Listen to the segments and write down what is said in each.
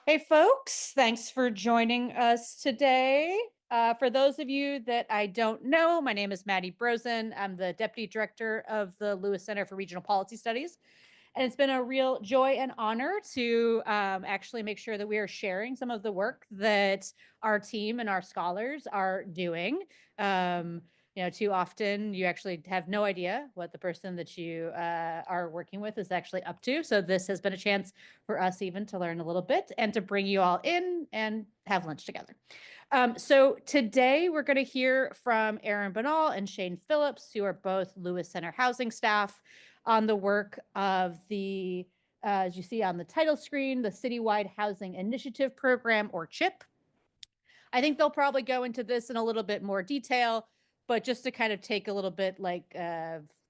Hey, folks, thanks for joining us today. For those of you that I don't know, my name is Maddie Brosen. I'm the Deputy Director of the Lewis Center for Regional Policy Studies. And it's been a real joy and honor to actually make sure that we are sharing some of the work that our team and our scholars are doing. Too often you actually have no idea what the person that you are working with is actually up to. So this has been a chance for us even to learn a little bit and to bring you all in and have lunch together. So today we're going to hear from Aaron Barrall and Shane Phillips, who are both Lewis Center housing staff, on the work of the, as you see on the title screen, the Citywide Housing Initiative Program, or CHIP. I think they'll probably go into this in a little bit more detail, but just to kind of take a little bit like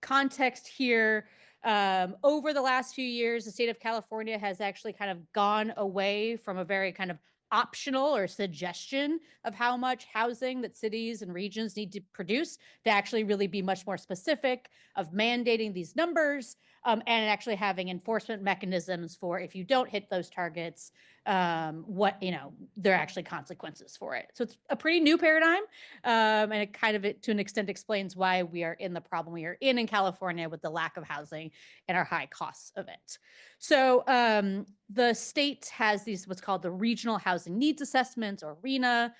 context here, over the last few years, the state of California has actually kind of gone away from a very kind of optional or suggestion of how much housing that cities and regions need to produce to actually really be much more specific of mandating these numbers, and actually having enforcement mechanisms for if you don't hit those targets, there are actually consequences for it. So it's a pretty new paradigm, and it kind of, to an extent, explains why we are in the problem we are in California with the lack of housing and our high costs of it. So the state has these what's called the Regional Housing Needs Assessments, or RHNA,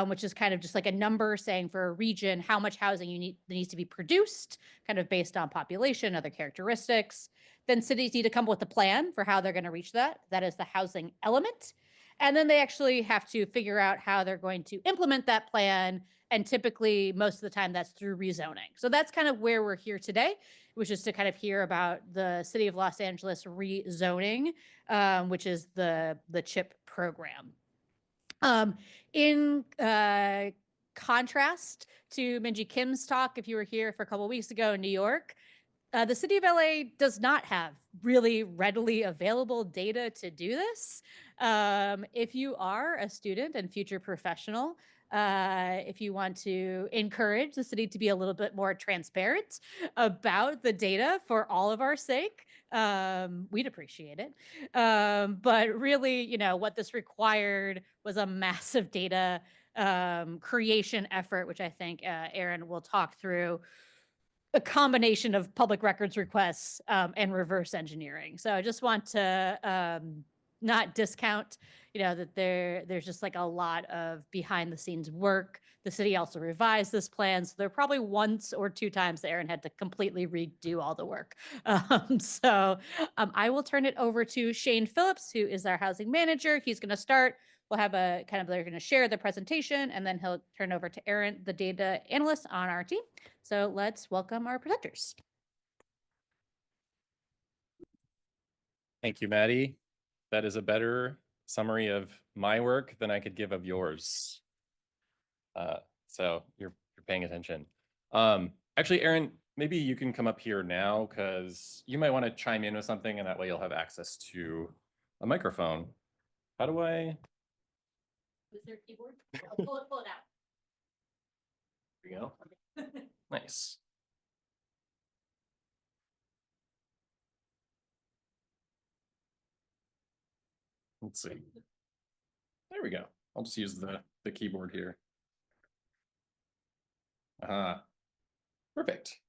which is kind of just like a number saying for a region how much housing needs to be produced, kind of based on population, other characteristics. Then cities need to come up with a plan for how they're going to reach that. That is the housing element. And then they actually have to figure out how they're going to implement that plan. And typically, most of the time, that's through rezoning. So that's kind of where we're here today, which is to kind of hear about the City of Los Angeles rezoning, which is the CHIP program. In contrast to Minji Kim's talk, if you were here for a couple of weeks ago in New York, the city of LA does not have really readily available data to do this. If you are a student and future professional, if you want to encourage the city to be a little bit more transparent about the data for all of our sake, we'd appreciate it. But really, what this required was a massive data creation effort, which I think Aaron will talk through, a combination of public records requests and reverse engineering. So I just want to not discount, that there's just like a lot of behind the scenes work. The city also revised this plan. So there are probably once or two times that Aaron had to completely redo all the work. I will turn it over to Shane Phillips, who is our housing manager. He's going to start. We'll have a kind of, they're going to share the presentation, and then he'll turn over to Aaron, the data analyst on our team. So let's welcome our presenters. Thank you, Maddie. That is a better summary of my work than I could give of yours. So you're paying attention. Actually, Aaron, maybe you can come up here now because you might want to chime in with something, and that way you'll have access to a microphone. How do I? Is there a keyboard? I'll pull it out. There you go. Nice. Let's see. There we go. I'll just use the keyboard here. Perfect.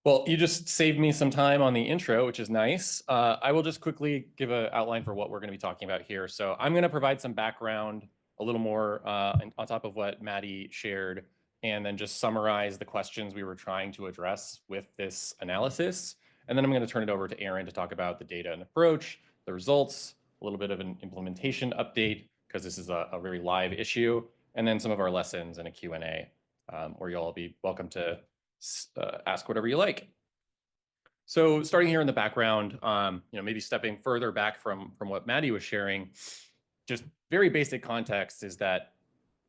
Well, you just saved me some time on the intro, which is nice. I will just quickly give an outline for what we're going to be talking about here. So I'm going to provide some background, a little more on top of what Maddie shared, and then just summarize the questions we were trying to address with this analysis. And then I'm going to turn it over to Aaron to talk about the data and approach, the results, a little bit of an implementation update, because this is a very live issue, and then some of our lessons and a Q&A, where you'll all be welcome to ask whatever you like. So starting here in the background, maybe stepping further back from what Maddie was sharing, just very basic context is that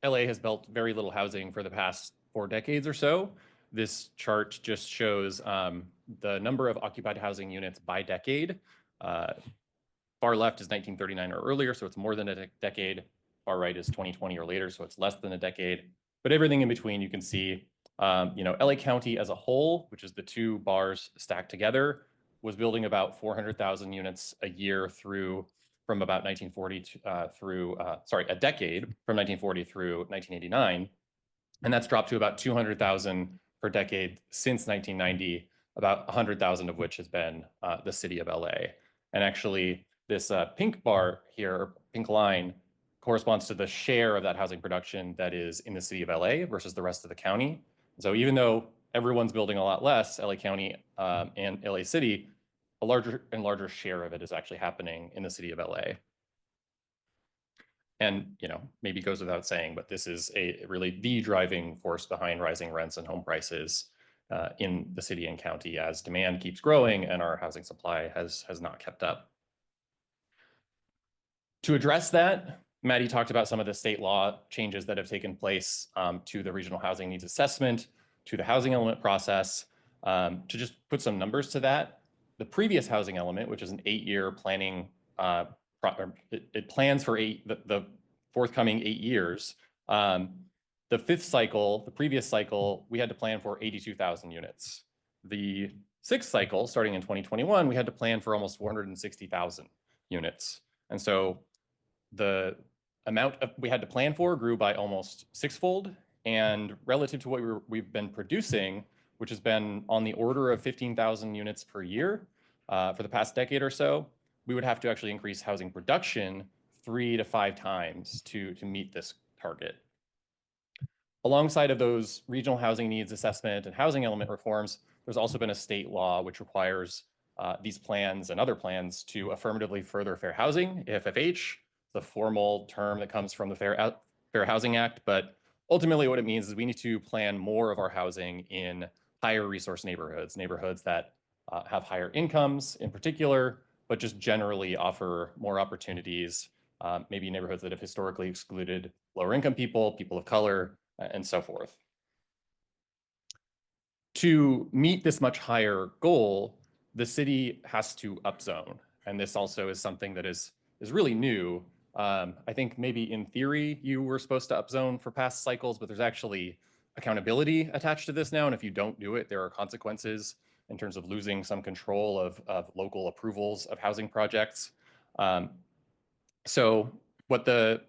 LA has built very little housing for the past 4 decades or so. This chart just shows the number of occupied housing units by decade. Far left is 1939 or earlier, so it's more than a decade. Far right is 2020 or later, so it's less than a decade. But everything in between, you can see, LA County as a whole, which is the 2 bars stacked together, was building about 400,000 units a year through from about 1940 through, a decade from 1940 through 1989. And that's dropped to about 200,000 per decade since 1990, about 100,000 of which has been the city of LA. And actually, this pink bar here, pink line, corresponds to the share of that housing production that is in the city of LA versus the rest of the county. So even though everyone's building a lot less, LA County and LA City, a larger and larger share of it is actually happening in the city of LA. And maybe goes without saying, but this is really the driving force behind rising rents and home prices in the city and county as demand keeps growing and our housing supply has not kept up. To address that, Maddie talked about some of the state law changes that have taken place to the regional housing needs assessment, to the housing element process. To just put some numbers to that, the previous housing element, which is an 8-year planning, it plans for the forthcoming 8 years. The fifth cycle, the previous cycle, we had to plan for 82,000 units. The sixth cycle, starting in 2021, we had to plan for almost 460,000 units. And so the amount we had to plan for grew by almost sixfold. And relative to what we've been producing, which has been on the order of 15,000 units per year for the past decade or so, we would have to actually increase housing production 3 to 5 times to meet this target. Alongside of those regional housing needs assessment and housing element reforms, there's also been a state law which requires these plans and other plans to affirmatively further fair housing, AFFH, the formal term that comes from the Fair Housing Act. But ultimately what it means is we need to plan more of our housing in higher resource neighborhoods, neighborhoods that have higher incomes in particular, but just generally offer more opportunities, maybe neighborhoods that have historically excluded lower income people, people of color, and so forth. To meet this much higher goal, the city has to upzone. And this also is something that is really new. I think maybe in theory, you were supposed to upzone for past cycles, but there's actually accountability attached to this now. And if you don't do it, there are consequences in terms of losing some control of local approvals of housing projects. So the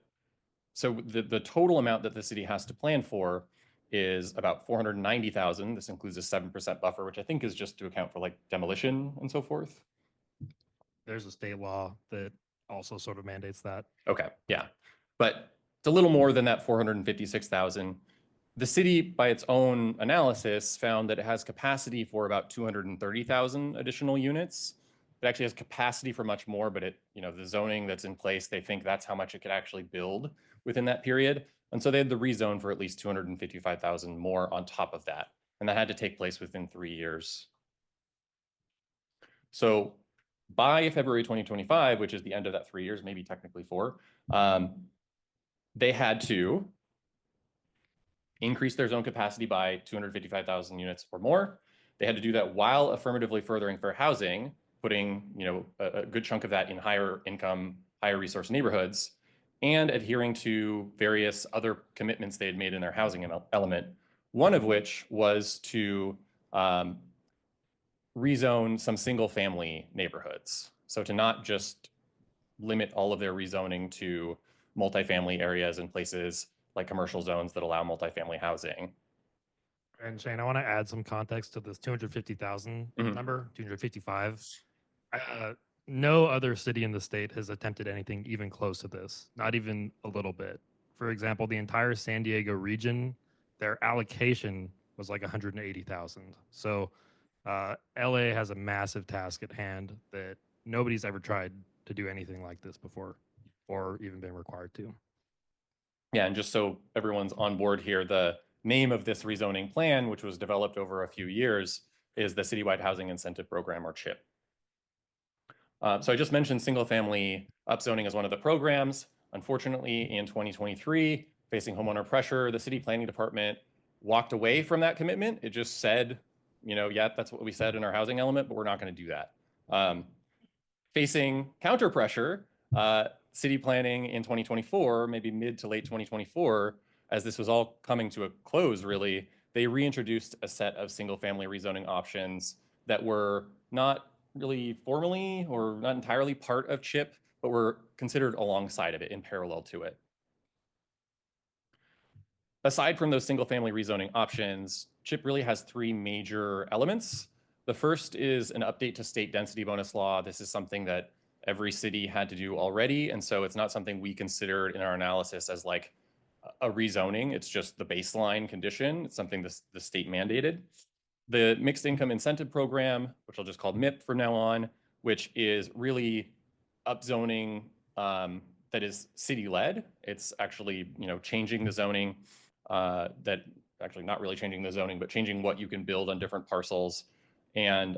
total amount that the city has to plan for is about 490,000. This includes a 7% buffer, which I think is just to account for like demolition and so forth. There's a state law that also sort of mandates that. Okay, yeah. But it's a little more than that 456,000. The city, by its own analysis, found that it has capacity for about 230,000 additional units. It actually has capacity for much more, but the zoning that's in place, they think that's how much it could actually build within that period. And so they had to rezone for at least 255,000 more on top of that. And that had to take place within 3 years. So by February 2025, which is the end of that 3 years, maybe technically 4, they had to increase their zone capacity by 255,000 units or more. They had to do that while affirmatively furthering fair housing, putting a good chunk of that in higher income, higher resource neighborhoods, and adhering to various other commitments they had made in their housing element, one of which was to rezone some single family neighborhoods. So to not just limit all of their rezoning to multifamily areas and places like commercial zones that allow multifamily housing. And Shane, I want to add some context to this 250,000 number, 255. No other city in the state has attempted anything even close to this, not even a little bit. For example, the entire San Diego region, their allocation was like 180,000. So LA has a massive task at hand that nobody's ever tried to do anything like this before or even been required to. Yeah, and just so everyone's on board here, the name of this rezoning plan, which was developed over a few years, is the Citywide Housing Incentive Program, or CHIP. So I just mentioned single family upzoning as one of the programs. Unfortunately, in 2023, facing homeowner pressure, the city planning department walked away from that commitment. It just said, yeah, that's what we said in our housing element, but we're not going to do that. Facing counter pressure, city planning in 2024, maybe mid to late 2024, as this was all coming to a close, really, they reintroduced a set of single family rezoning options that were not really formally or not entirely part of CHIP, but were considered alongside of it, in parallel to it. Aside from those single family rezoning options, CHIP really has three major elements. The first is an update to state density bonus law. This is something that every city had to do already, and so it's not something we considered in our analysis as like a rezoning. It's just the baseline condition. It's something the state mandated. The Mixed Income Incentive Program, which I'll just call MIP from now on, which is really upzoning that is city-led. It's actually, changing the zoning that actually not really changing the zoning, but changing what you can build on different parcels. And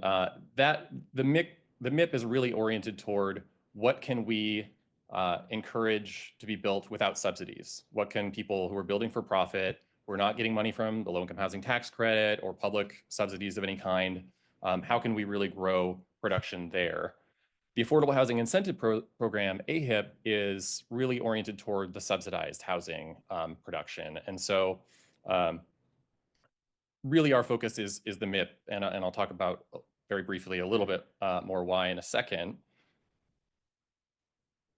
that the MIP is really oriented toward what can we encourage to be built without subsidies? What can people who are building for profit, who are not getting money from the low-income housing tax credit or public subsidies of any kind, how can we really grow production there? The Affordable Housing Incentive Program, AHIP, is really oriented toward the subsidized housing production. And so really our focus is the MIP, and I'll talk about very briefly a little bit more why in a second.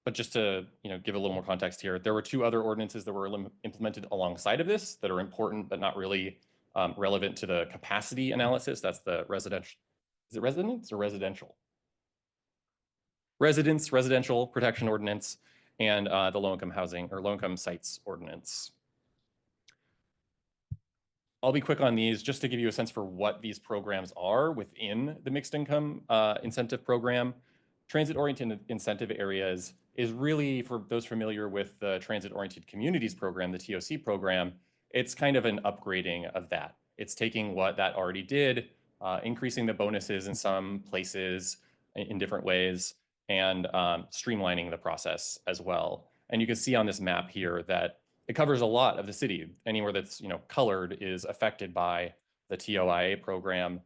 But just to give a little more context here, there were two other ordinances that were implemented alongside of this that are important, but not really relevant to the capacity analysis. That's the residential, is it residence or residential? Residential protection ordinance, and the low-income housing or low-income sites ordinance. I'll be quick on these just to give you a sense for what these programs are within the mixed income incentive program. Transit-oriented incentive areas is really, for those familiar with the transit-oriented communities program, the TOC program, it's kind of an upgrading of that. It's taking what that already did, increasing the bonuses in some places in different ways, and streamlining the process as well. And you can see on this map here that it covers a lot of the city. Anywhere that's colored is affected by the TOIA program.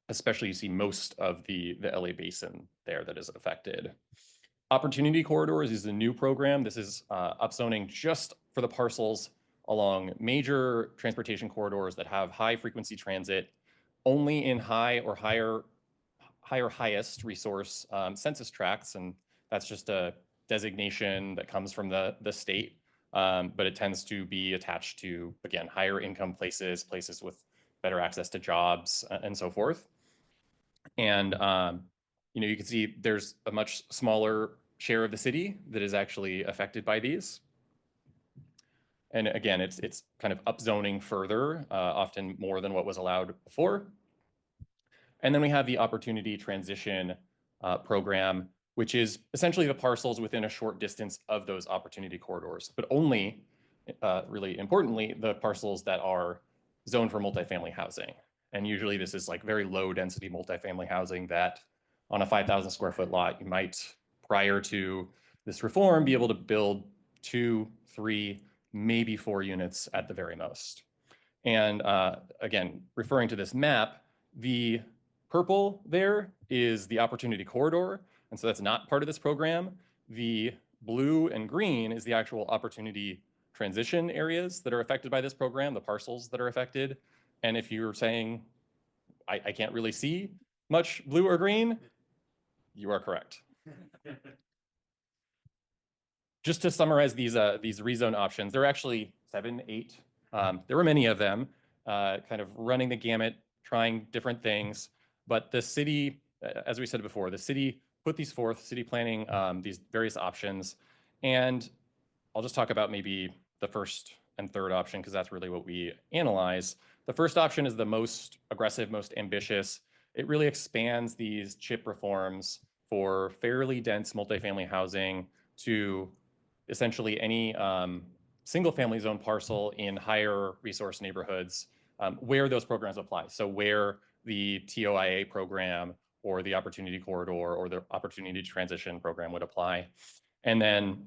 Especially you see most of the LA basin there that is affected. Opportunity corridors is a new program. This is upzoning just for the parcels along major transportation corridors that have high frequency transit, only in high or highest resource census tracts, and that's just a designation that comes from the state, but it tends to be attached to, again, higher income places with better access to jobs and so forth. And you can see there's a much smaller share of the city that is actually affected by these. And again, it's kind of upzoning further, often more than what was allowed before. And then we have the opportunity transition program, which is essentially the parcels within a short distance of those opportunity corridors, but only, really importantly, the parcels that are zoned for multifamily housing. And usually this is like very low density multifamily housing that on a 5,000 square foot lot, you might, prior to this reform, be able to build 2, 3, maybe 4 units at the very most. And again, referring to this map, the purple there is the opportunity corridor, and so that's not part of this program. The blue and green is the actual opportunity transition areas that are affected by this program, the parcels that are affected. And if you're saying, I can't really see much blue or green, you are correct. Just to summarize these rezone options, there are actually 7, 8. There were many of them, kind of running the gamut, trying different things. But the city, as we said before, the city put these forth, city planning, these various options. And I'll just talk about maybe the first and third option, because that's really what we analyze. The first option is the most aggressive, most ambitious. It really expands these CHIP reforms for fairly dense multifamily housing to essentially any single family zone parcel in higher resource neighborhoods where those programs apply. So where the TOIA program or the opportunity corridor or the opportunity transition program would apply. And then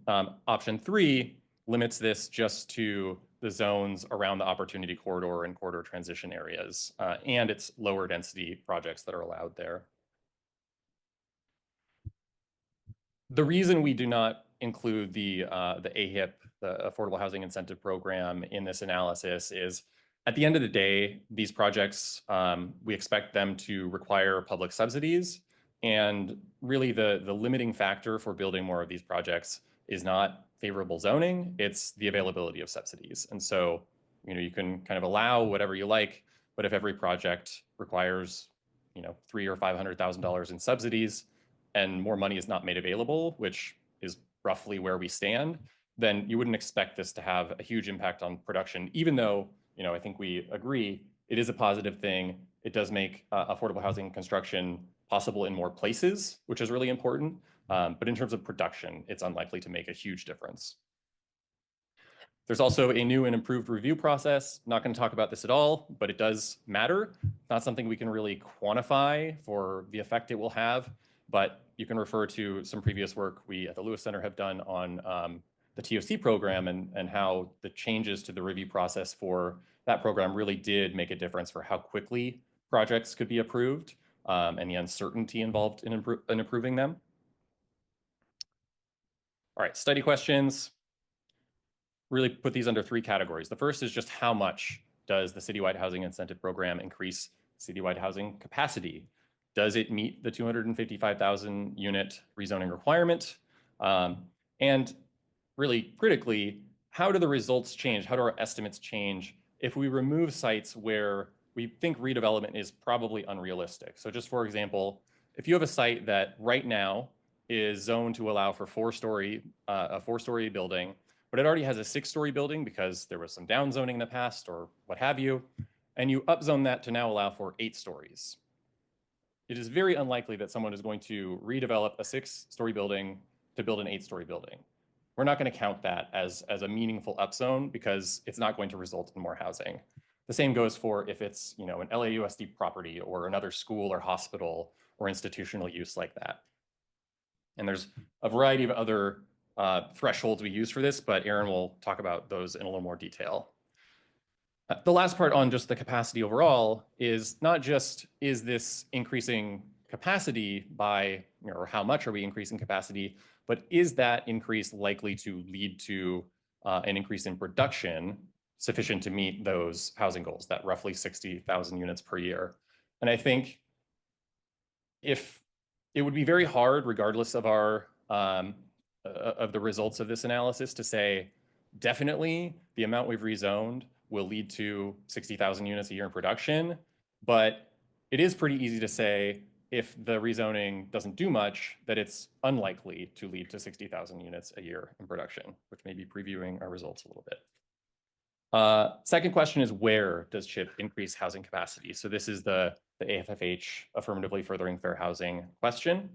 option 3 limits this just to the zones around the opportunity corridor and corridor transition areas, and it's lower density projects that are allowed there. The reason we do not include the AHIP, the Affordable Housing Incentive Program, in this analysis is, at the end of the day, these projects, we expect them to require public subsidies. And really the limiting factor for building more of these projects is not favorable zoning, it's the availability of subsidies. And so, you can kind of allow whatever you like, but if every project requires, $300,000 or $500,000 in subsidies and more money is not made available, which is roughly where we stand, then you wouldn't expect this to have a huge impact on production, even though, I think we agree it is a positive thing. It does make affordable housing construction possible in more places, which is really important. But in terms of production, it's unlikely to make a huge difference. There's also a new and improved review process. Not going to talk about this at all, but it does matter. Not something we can really quantify for the effect it will have, but you can refer to some previous work we at the Lewis Center have done on the TOC program and how the changes to the review process for that program really did make a difference for how quickly projects could be approved and the uncertainty involved in approving them. All right, study questions. Really put these under three categories. The first is just how much does the Citywide Housing Incentive Program increase citywide housing capacity? Does it meet the 255,000 unit rezoning requirement? And really critically, how do the results change? How do our estimates change if we remove sites where we think redevelopment is probably unrealistic? So just for example, if you have a site that right now is zoned to allow for a four-story building, but it already has a six-story building because there was some downzoning in the past or what have you, and you upzone that to now allow for 8 stories. It is very unlikely that someone is going to redevelop a 6-story building to build an 8-story building. We're not going to count that as a meaningful upzone because it's not going to result in more housing. The same goes for if it's an LAUSD property or another school or hospital or institutional use like that. And there's a variety of other thresholds we use for this, but Aaron will talk about those in a little more detail. The last part on just the capacity overall is not just is this increasing capacity by, or how much are we increasing capacity, but is that increase likely to lead to an increase in production sufficient to meet those housing goals, that roughly 60,000 units per year? And I think if it would be very hard, regardless of our of the results of this analysis, to say definitely the amount we've rezoned will lead to 60,000 units a year in production. But it is pretty easy to say if the rezoning doesn't do much, that it's unlikely to lead to 60,000 units a year in production, which may be previewing our results a little bit. Second question is, where does CHIP increase housing capacity? So this is the AFFH, affirmatively furthering fair housing question.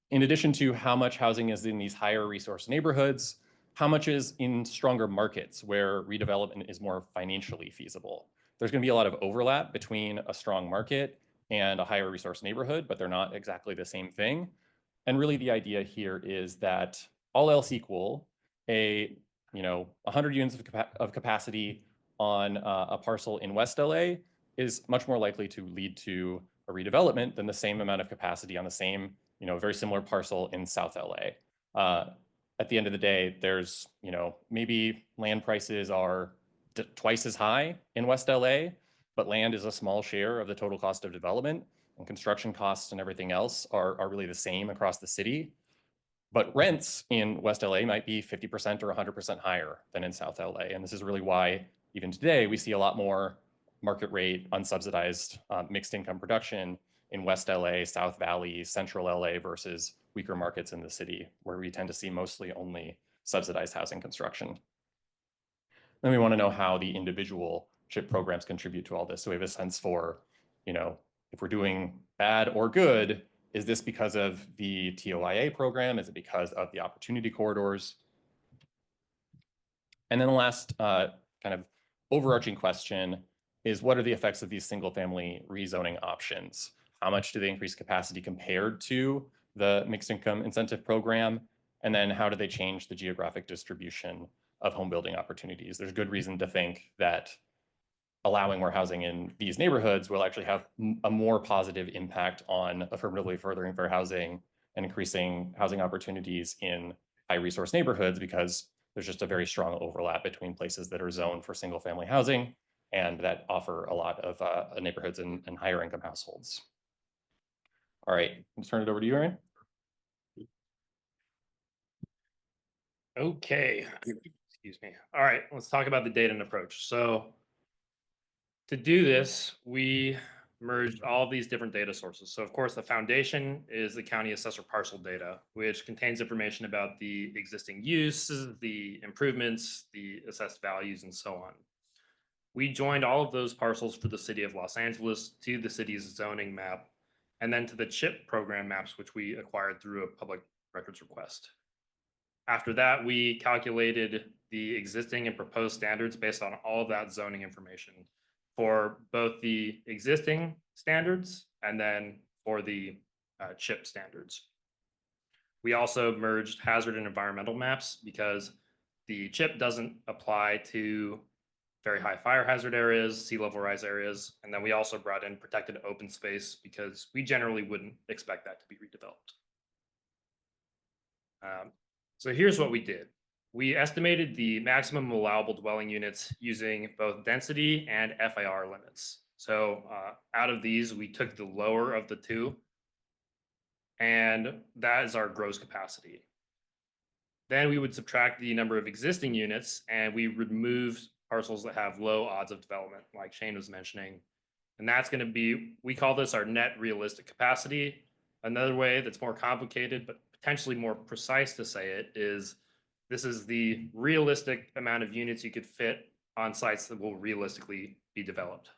In addition to how much housing is in these higher resource neighborhoods, how much is in stronger markets where redevelopment is more financially feasible? There's going to be a lot of overlap between a strong market and a higher resource neighborhood, but they're not exactly the same thing. And really the idea here is that all else equal, 100 units of capacity on a parcel in West LA is much more likely to lead to a redevelopment than the same amount of capacity on the same, very similar parcel in South LA. At the end of the day, there's, maybe land prices are twice as high in West LA, but land is a small share of the total cost of development, and construction costs and everything else are really the same across the city. But rents in West LA might be 50% or 100% higher than in South LA. And this is really why even today we see a lot more market rate, unsubsidized mixed income production in West LA, South Valley, Central LA versus weaker markets in the city, where we tend to see mostly only subsidized housing construction. Then we want to know how the individual CHIP programs contribute to all this. So we have a sense for, if we're doing bad or good, is this because of the TOIA program? Is it because of the opportunity corridors? And then the last kind of overarching question is, what are the effects of these single family rezoning options? How much do they increase capacity compared to the mixed income incentive program? And then how do they change the geographic distribution of home building opportunities? There's good reason to think that allowing more housing in these neighborhoods will actually have a more positive impact on affirmatively furthering fair housing and increasing housing opportunities in high resource neighborhoods, because there's just a very strong overlap between places that are zoned for single family housing and that offer a lot of neighborhoods and higher income households. All right, let's turn it over to you, Aaron. Okay, excuse me. All right, let's talk about the data and approach. So to do this, we merged all of these different data sources. So of course, the foundation is the county assessor parcel data, which contains information about the existing uses, the improvements, the assessed values, and so on. We joined all of those parcels for the city of Los Angeles to the city's zoning map, and then to the CHIP program maps, which we acquired through a public records request. After that, we calculated the existing and proposed standards based on all of that zoning information for both the existing standards and then for the CHIP standards. We also merged hazard and environmental maps because the CHIP doesn't apply to very high fire hazard areas, sea level rise areas, and then we also brought in protected open space because we generally wouldn't expect that to be redeveloped. So here's what we did. We estimated the maximum allowable dwelling units using both density and FAR limits. So out of these, we took the lower of the two, and that is our gross capacity. Then we would subtract the number of existing units, and we remove parcels that have low odds of development, like Shane was mentioning. And that's going to be, we call this our net realistic capacity. Another way that's more complicated, but potentially more precise to say it is, this is the realistic amount of units you could fit on sites that will realistically be developed.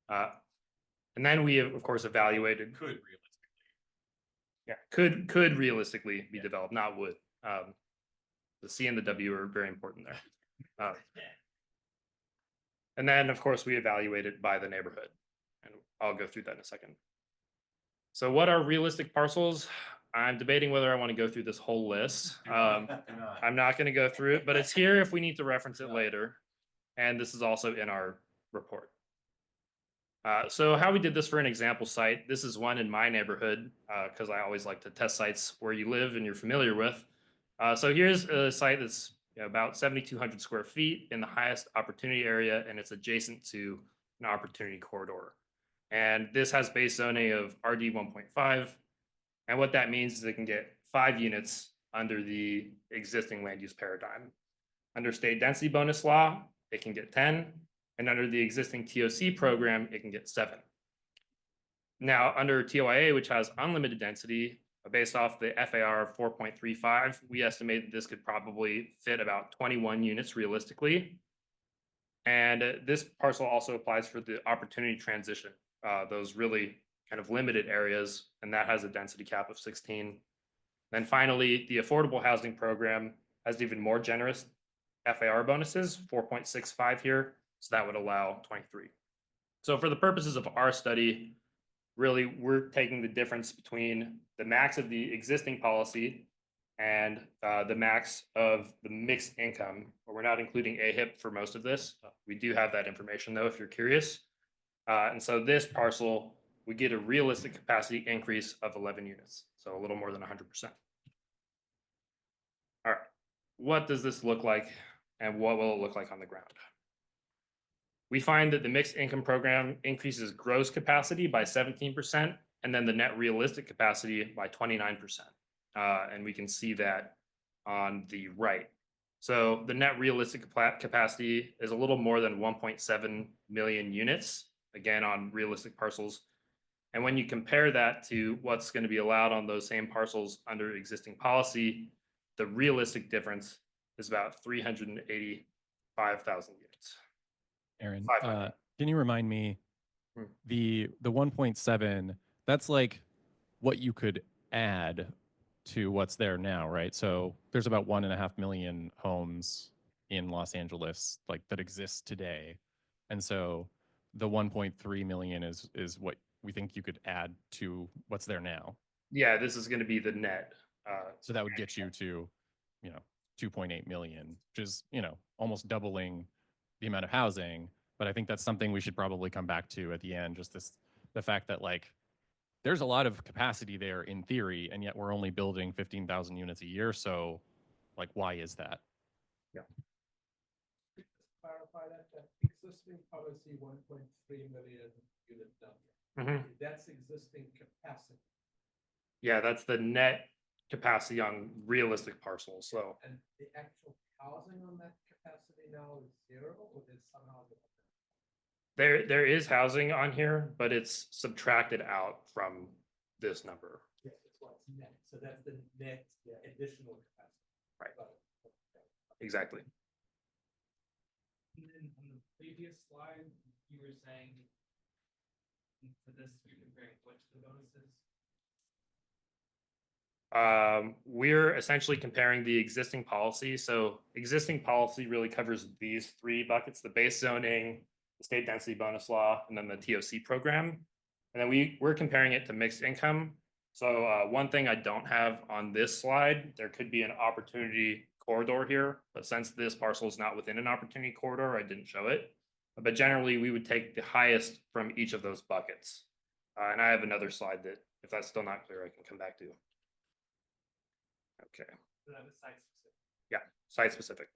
And then we, of course, evaluated. Could realistically. Yeah, could realistically be developed, not would. The C and the W are very important there. And then, of course, we evaluate it by the neighborhood. And I'll go through that in a second. So what are realistic parcels? I'm debating whether I want to go through this whole list. I'm not going to go through it, but it's here if we need to reference it later. And this is also in our report. So how we did this for an example site, this is one in my neighborhood, because I always like to test sites where you live and you're familiar with. So here's a site that's about 7,200 square feet in the highest opportunity area, and it's adjacent to an opportunity corridor. And this has base zoning of RD 1.5. And what that means is it can get 5 units under the existing land use paradigm. Under state density bonus law, it can get 10. And under the existing TOC program, it can get 7. Now, under TOIA, which has unlimited density, based off the FAR of 4.35, we estimate that this could probably fit about 21 units realistically. And this parcel also applies for the opportunity transition, those really kind of limited areas, and that has a density cap of 16. Then finally, the affordable housing program has even more generous FAR bonuses, 4.65 here, so that would allow 23. So for the purposes of our study, really, we're taking the difference between the max of the existing policy and the max of the mixed income. We're not including AHIP for most of this. We do have that information, though, if you're curious. And so this parcel, we get a realistic capacity increase of 11 units, so a little more than 100%. All right, what does this look like, and what will it look like on the ground? We find that the mixed income program increases gross capacity by 17%, and then the net realistic capacity by 29%. And we can see that on the right. So the net realistic capacity is a little more than 1.7 million units, again, on realistic parcels. And when you compare that to what's going to be allowed on those same parcels under existing policy, the realistic difference is about 385,000 units. Aaron, can you remind me, the 1.7, that's like what you could add to what's there now, right? So there's about 1.5 million homes in Los Angeles like that exist today. And so the 1.3 million is what we think you could add to what's there now. Yeah, this is going to be the net. So that would get you to, 2.8 million, which is, almost doubling the amount of housing. But I think that's something we should probably come back to at the end, just the fact that like there's a lot of capacity there in theory, and yet we're only building 15,000 units a year. So like, why is that? Yeah. Just clarify that existing policy 1.3 million unit number. That's existing capacity. Yeah, that's the net capacity on realistic parcels. So And the actual housing on that capacity now is zero, or is somehow? there is housing on here, but it's subtracted out from this number. Yes, that's what's net, so that's the net additional capacity. Right. Got it. Okay. Exactly. And then on the previous slide, you were saying for this, you're comparing what to the bonuses? We're essentially comparing the existing policy. So existing policy really covers these three buckets: the base zoning, the state density bonus law, and then the TOC program. And then we're comparing it to mixed income. So one thing I don't have on this slide, there could be an opportunity corridor here, but since this parcel is not within an opportunity corridor, I didn't show it. But generally, we would take the highest from each of those buckets. And I have another slide that, if that's still not clear, I can come back to. Okay, So that was site specific. yeah, site specific.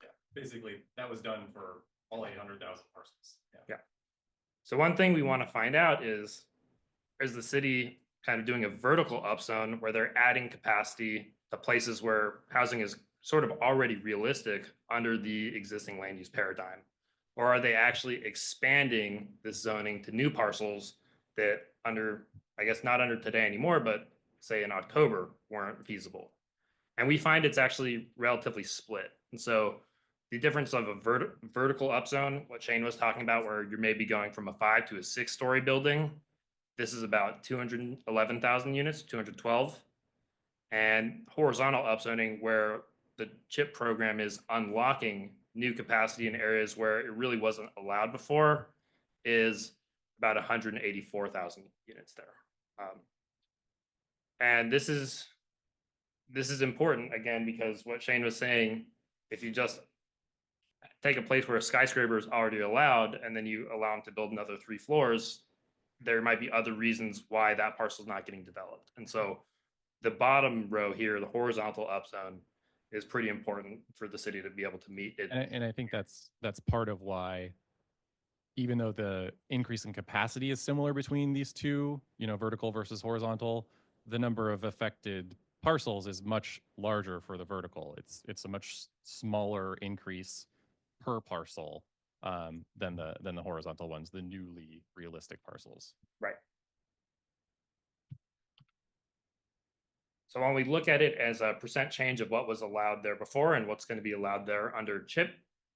Yeah, basically, that was done for all 800,000 parcels. Yeah. So one thing we want to find out is the city kind of doing a vertical upzone where they're adding capacity to places where housing is sort of already realistic under the existing land use paradigm? Or are they actually expanding this zoning to new parcels that under, I guess not under today anymore, but say in October weren't feasible? And we find it's actually relatively split. And so the difference of a vertical upzone, what Shane was talking about, where you're maybe going from a 5 to a 6-story building, this is about 211,000 units, 212. And horizontal upzoning, where the CHIP program is unlocking new capacity in areas where it really wasn't allowed before, is about 184,000 units there. And this is important, again, because what Shane was saying, if you just take a place where a skyscraper is already allowed and then you allow them to build another 3 floors, there might be other reasons why that parcel is not getting developed. And so the bottom row here, the horizontal upzone, is pretty important for the city to be able to meet it. And I think that's part of why, even though the increase in capacity is similar between these two, vertical versus horizontal, the number of affected parcels is much larger for the vertical. It's a much smaller increase per parcel than the horizontal ones, the newly realistic parcels. Right. So when we look at it as a percent change of what was allowed there before and what's going to be allowed there under CHIP,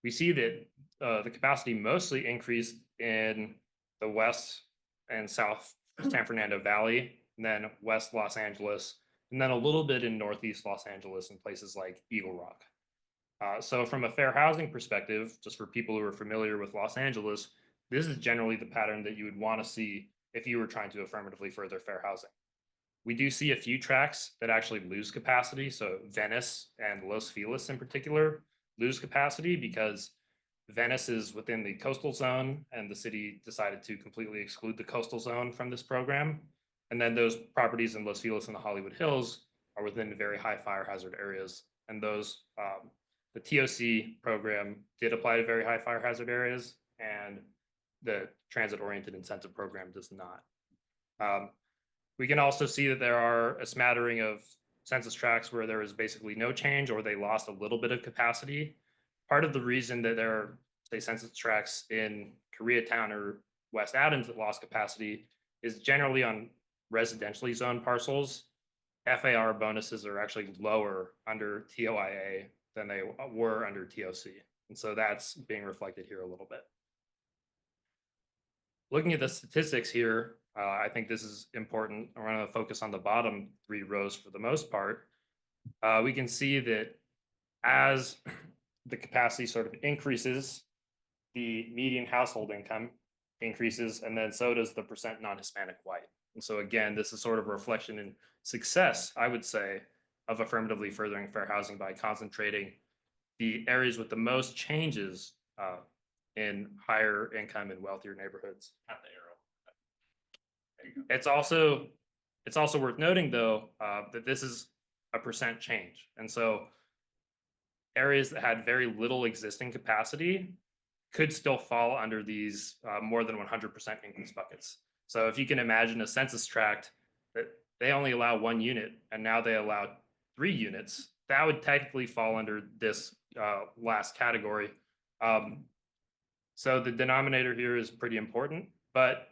we see that the capacity mostly increased in the west and south San Fernando Valley, and then west Los Angeles, and then a little bit in northeast Los Angeles and places like Eagle Rock. So from a fair housing perspective, just for people who are familiar with Los Angeles, this is generally the pattern that you would want to see if you were trying to affirmatively further fair housing. We do see a few tracks that actually lose capacity. So Venice and Los Feliz in particular lose capacity because Venice is within the coastal zone and the city decided to completely exclude the coastal zone from this program. And then those properties in Los Feliz and the Hollywood Hills are within very high fire hazard areas. And those, the TOC program did apply to very high fire hazard areas, and the transit oriented incentive program does not. We can also see that there are a smattering of census tracts where there is basically no change or they lost a little bit of capacity. Part of the reason that there are, say, census tracts in Koreatown or West Adams that lost capacity is generally on residentially zoned parcels. FAR bonuses are actually lower under TOIA than they were under TOC. And so that's being reflected here a little bit. Looking at the statistics here, I think this is important. I want to focus on the bottom 3 rows for the most part. We can see that as the capacity sort of increases, the median household income increases, and then so does the percent non-Hispanic white. And so again, this is sort of a reflection in success, I would say, of affirmatively furthering fair housing by concentrating the areas with the most changes in higher income and wealthier neighborhoods. At the arrow. It's also worth noting, though, that this is a percent change. And so areas that had very little existing capacity could still fall under these more than 100% increase buckets. So if you can imagine a census tract that they only allow 1 unit and now they allow 3 units, that would technically fall under this last category. So the denominator here is pretty important, but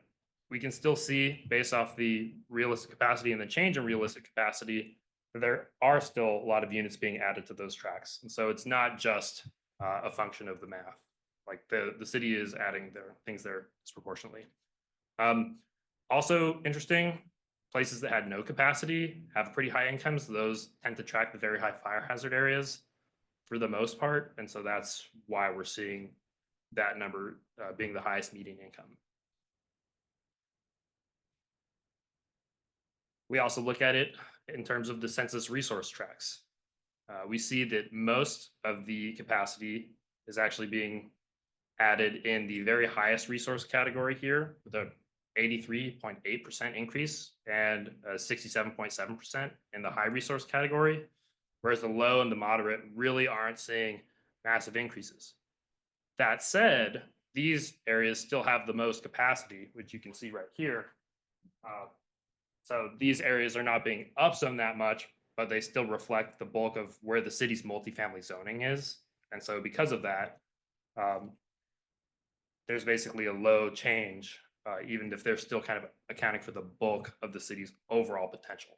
we can still see based off the realistic capacity and the change in realistic capacity, that there are still a lot of units being added to those tracks. And so it's not just a function of the math. Like the city is adding their things there disproportionately. Also interesting, places that had no capacity have pretty high incomes. Those tend to track the very high fire hazard areas for the most part. And so that's why we're seeing that number being the highest median income. We also look at it in terms of the census resource tracks. We see that most of the capacity is actually being added in the very highest resource category here, with a 83.8% increase and 67.7% in the high resource category, whereas the low and the moderate really aren't seeing massive increases. That said, these areas still have the most capacity, which you can see right here. So these areas are not being upzoned that much, but they still reflect the bulk of where the city's multifamily zoning is. And so because of that, there's basically a low change, even if they're still kind of accounting for the bulk of the city's overall potential.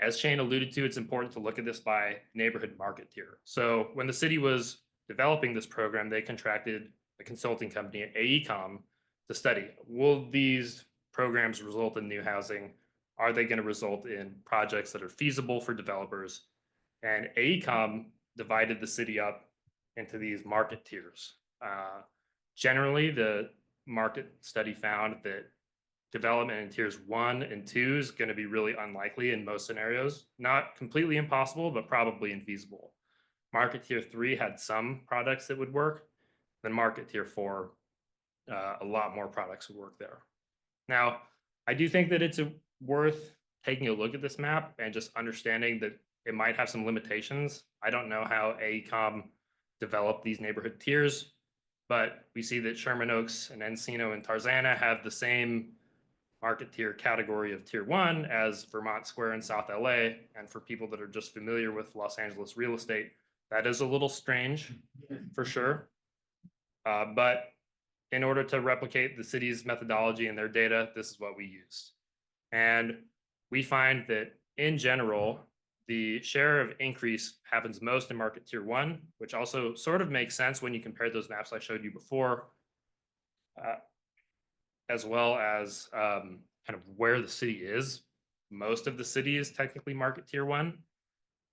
As Shane alluded to, it's important to look at this by neighborhood market tier. So when the city was developing this program, they contracted a consulting company, AECOM, to study, will these programs result in new housing? Are they going to result in projects that are feasible for developers? And AECOM divided the city up into these market tiers. Generally, the market study found that development in tiers 1 and 2 is going to be really unlikely in most scenarios. Not completely impossible, but probably infeasible. Market tier 3 had some products that would work. Then market tier 4, a lot more products would work there. Now, I do think that it's worth taking a look at this map and just understanding that it might have some limitations. I don't know how AECOM developed these neighborhood tiers, but we see that Sherman Oaks and Encino and Tarzana have the same market tier category of tier 1 as Vermont Square in South LA. And for people that are just familiar with Los Angeles real estate, that is a little strange for sure. But in order to replicate the city's methodology and their data, this is what we used. And we find that in general, the share of increase happens most in market tier 1, which also sort of makes sense when you compare those maps I showed you before, as well as kind of where the city is. Most of the city is technically market tier 1.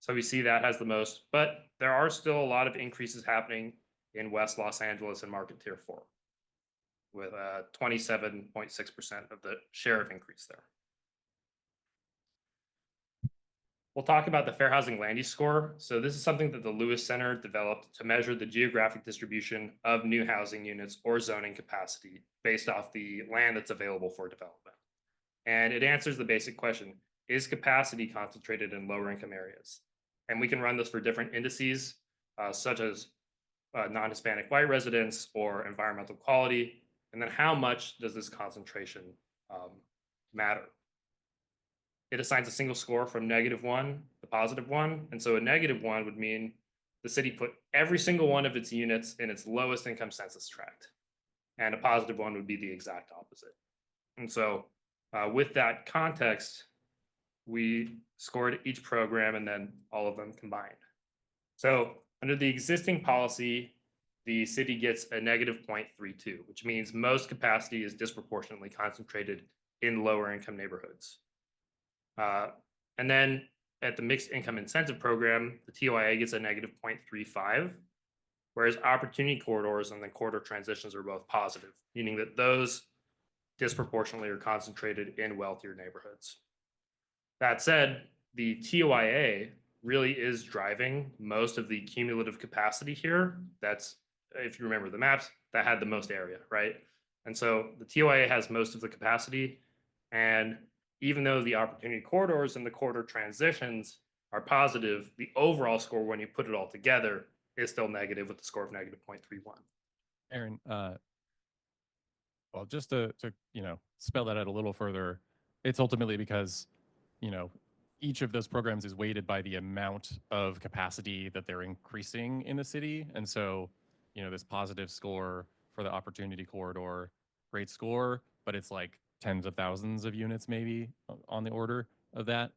So we see that has the most, but there are still a lot of increases happening in West Los Angeles and market tier 4, with 27.6% of the share of increase there. We'll talk about the Fair Housing Land Use Score. So this is something that the Lewis Center developed to measure the geographic distribution of new housing units or zoning capacity based off the land that's available for development. And it answers the basic question, is capacity concentrated in lower income areas? And we can run this for different indices, such as non-Hispanic white residents or environmental quality. And then how much does this concentration matter? It assigns a single score from -1 to +1. And so a -1 would mean the city put every single one of its units in its lowest income census tract. And a +1 would be the exact opposite. And so with that context, we scored each program and then all of them combined. So under the existing policy, the city gets a -0.32, which means most capacity is disproportionately concentrated in lower income neighborhoods. And then at the Mixed Income Incentive Program, the TOIA gets a -0.35, whereas opportunity corridors and the corridor transitions are both positive, meaning that those disproportionately are concentrated in wealthier neighborhoods. That said, the TOIA really is driving most of the cumulative capacity here. That's, if you remember the maps, that had the most area, right? And so the TOIA has most of the capacity, and even though the opportunity corridors and the corridor transitions are positive, the overall score when you put it all together is still negative with the score of -0.31. Aaron, Well, just to spell that out a little further, it's ultimately because each of those programs is weighted by the amount of capacity that they're increasing in the city, and so this positive score for the opportunity corridor, great score, but it's like tens of thousands of units maybe on the order of that.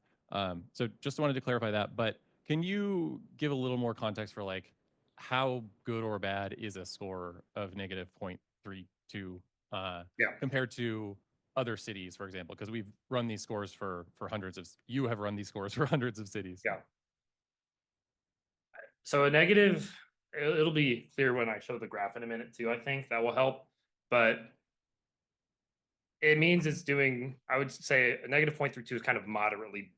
So just wanted to clarify that, but can you give a little more context for like how good or bad is a score of negative 0.32 compared to other cities, for example, because we've run these scores for hundreds of, you have run these scores for hundreds of cities. Yeah. So a negative, it'll be clear when I show the graph in a minute too, I think that will help, but it means it's doing, I would say a negative 0.32 is kind of moderately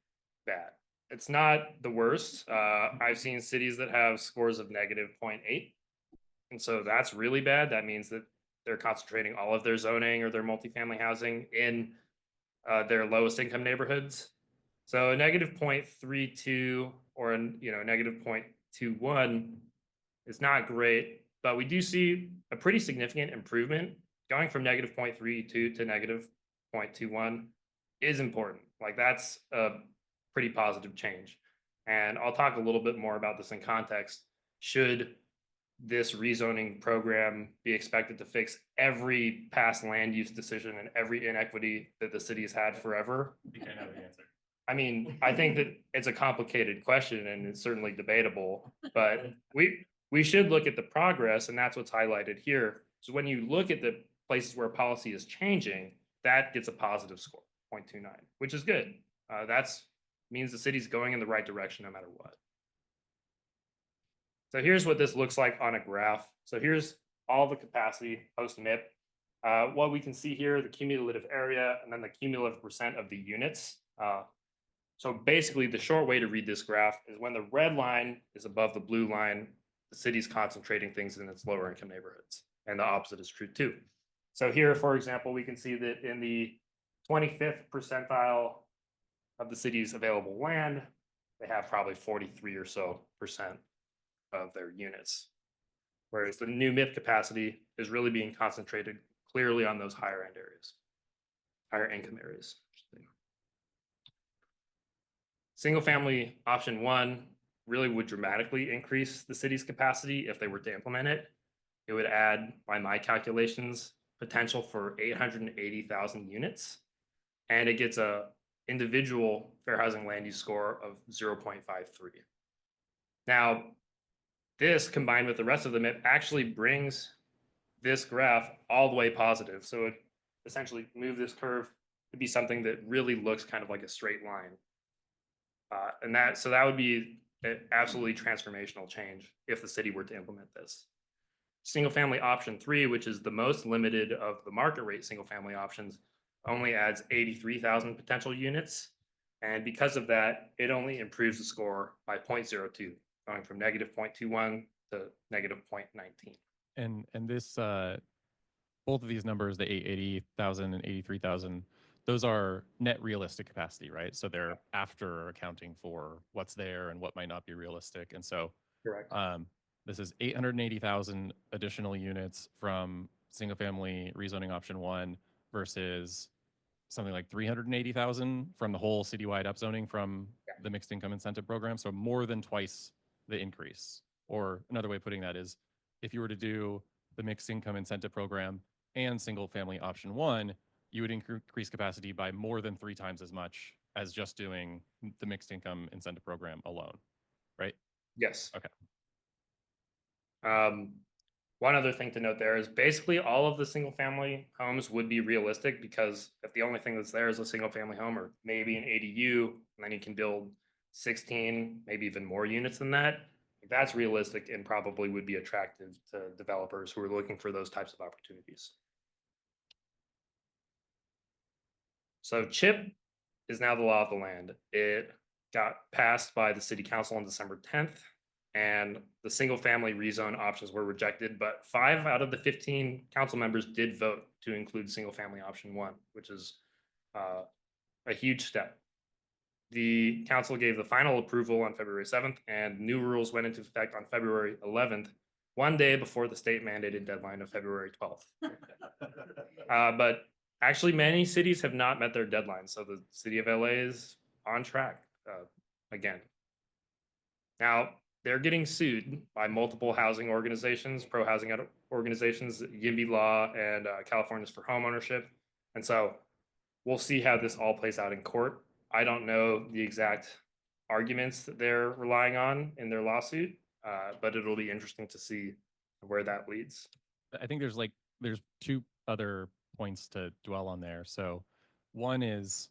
bad. It's not the worst. I've seen cities that have scores of negative 0.8. And so that's really bad. That means that they're concentrating all of their zoning or their multifamily housing in their lowest income neighborhoods. So a negative 0.32 or a negative 0.21 is not great, but we do see a pretty significant improvement. Going from negative 0.32 to negative 0.21 is important. Like that's a pretty positive change. And I'll talk a little bit more about this in context. Should this rezoning program be expected to fix every past land use decision and every inequity that the city has had forever? You can't have the answer. I mean, I think that it's a complicated question and it's certainly debatable, but we should look at the progress, and that's what's highlighted here. So when you look at the places where policy is changing, that gets a positive score, 0.29, which is good. That's means the city's going in the right direction no matter what. So here's what this looks like on a graph. So here's all the capacity post MIP. What we can see here, the cumulative area, and then the cumulative percent of the units. So basically, the short way to read this graph is when the red line is above the blue line, the city's concentrating things in its lower income neighborhoods. And the opposite is true too. So here, for example, we can see that in the 25th percentile of the city's available land, they have probably 43 or so percent of their units. Whereas the new MIP capacity is really being concentrated clearly on those higher end areas, higher income areas. Single family option one really would dramatically increase the city's capacity if they were to implement it. It would add, by my calculations, potential for 880,000 units. And it gets a individual fair housing land use score of 0.53. Now, this combined with the rest of the MIP actually brings this graph all the way positive. So it essentially move this curve to be something that really looks kind of like a straight line. So that would be an absolutely transformational change if the city were to implement this. Single family option 3, which is the most limited of the market rate single family options, only adds 83,000 potential units. And because of that, it only improves the score by 0.02, going from negative 0.21 to negative 0.19. And this, both of these numbers, the 80,000 and 83,000, those are net realistic capacity, right? So they're after accounting for what's there and what might not be realistic. And so Correct. this is 880,000 additional units from single family rezoning option 1 versus something like 380,000 from the whole citywide upzoning from the mixed income incentive program. So more than twice the increase. Or another way of putting that is if you were to do the mixed income incentive program and single family option 1, you would increase capacity by more than 3 times as much as just doing the mixed income incentive program alone, right? Yes. Okay. One other thing to note there is basically all of the single family homes would be realistic, because if the only thing that's there is a single family home or maybe an ADU, and then you can build 16, maybe even more units than that, that's realistic and probably would be attractive to developers who are looking for those types of opportunities. So CHIP is now the law of the land. It got passed by the city council on December 10th, and the single family rezone options were rejected, but 5 out of the 15 council members did vote to include single family option 1, which is a huge step. The council gave the final approval on February 7th, and new rules went into effect on February 11th, one day before the state mandated deadline of February 12th. But actually, many cities have not met their deadline. So the city of LA is on track again. Now, they're getting sued by multiple housing organizations, pro-housing organizations, YIMBY Law and Californians for Homeownership. And so we'll see how this all plays out in court. I don't know the exact arguments that they're relying on in their lawsuit, but it'll be interesting to see where that leads. I think there's two other points to dwell on there. So one is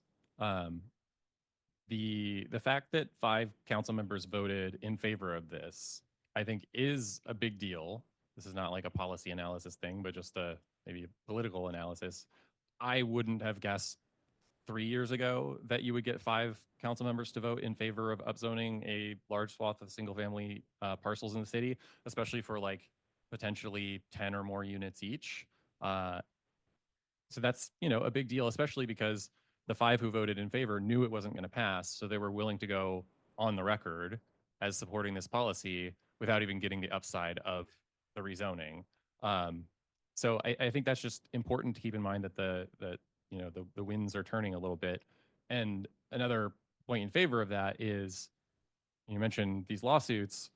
the fact that 5 council members voted in favor of this, I think is a big deal. This is not like a policy analysis thing, but just maybe a political analysis. I wouldn't have guessed 3 years ago that you would get 5 council members to vote in favor of upzoning a large swath of single family parcels in the city, especially for like potentially 10 or more units each. So that's, a big deal, especially because the 5 who voted in favor knew it wasn't going to pass. So they were willing to go on the record as supporting this policy without even getting the upside of the rezoning. So I think that's just important to keep in mind that the winds are turning a little bit. And another point in favor of that is, you mentioned these lawsuits.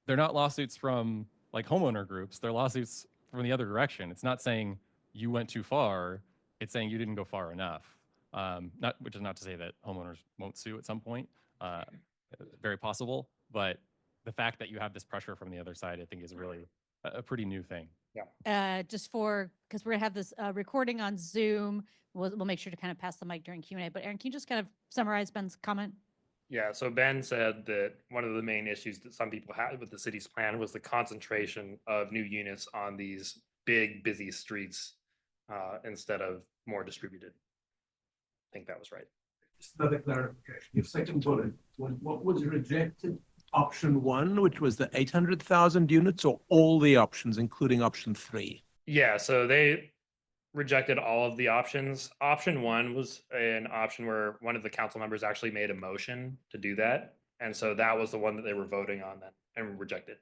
They're not lawsuits from like homeowner groups. They're lawsuits from the other direction. It's not saying you went too far. It's saying you didn't go far enough. Which is not to say that homeowners won't sue at some point. Very possible, but the fact that you have this pressure from the other side, I think, is really a pretty new thing. Just because we're gonna have this recording on Zoom, we'll make sure to kind of pass the mic during Q&A. But Aaron, can you just kind of summarize Ben's comment? Yeah, so Ben said that one of the main issues that some people had with the city's plan was the concentration of new units on these big, busy streets instead of more distributed. I think that was right. Just another clarification. Your second bullet, what was rejected? Option 1, which was the 800,000 units, or all the options, including option 3? Yeah, so they rejected all of the options. Option 1 was an option where one of the council members actually made a motion to do that. And so that was the one that they were voting on then and rejected.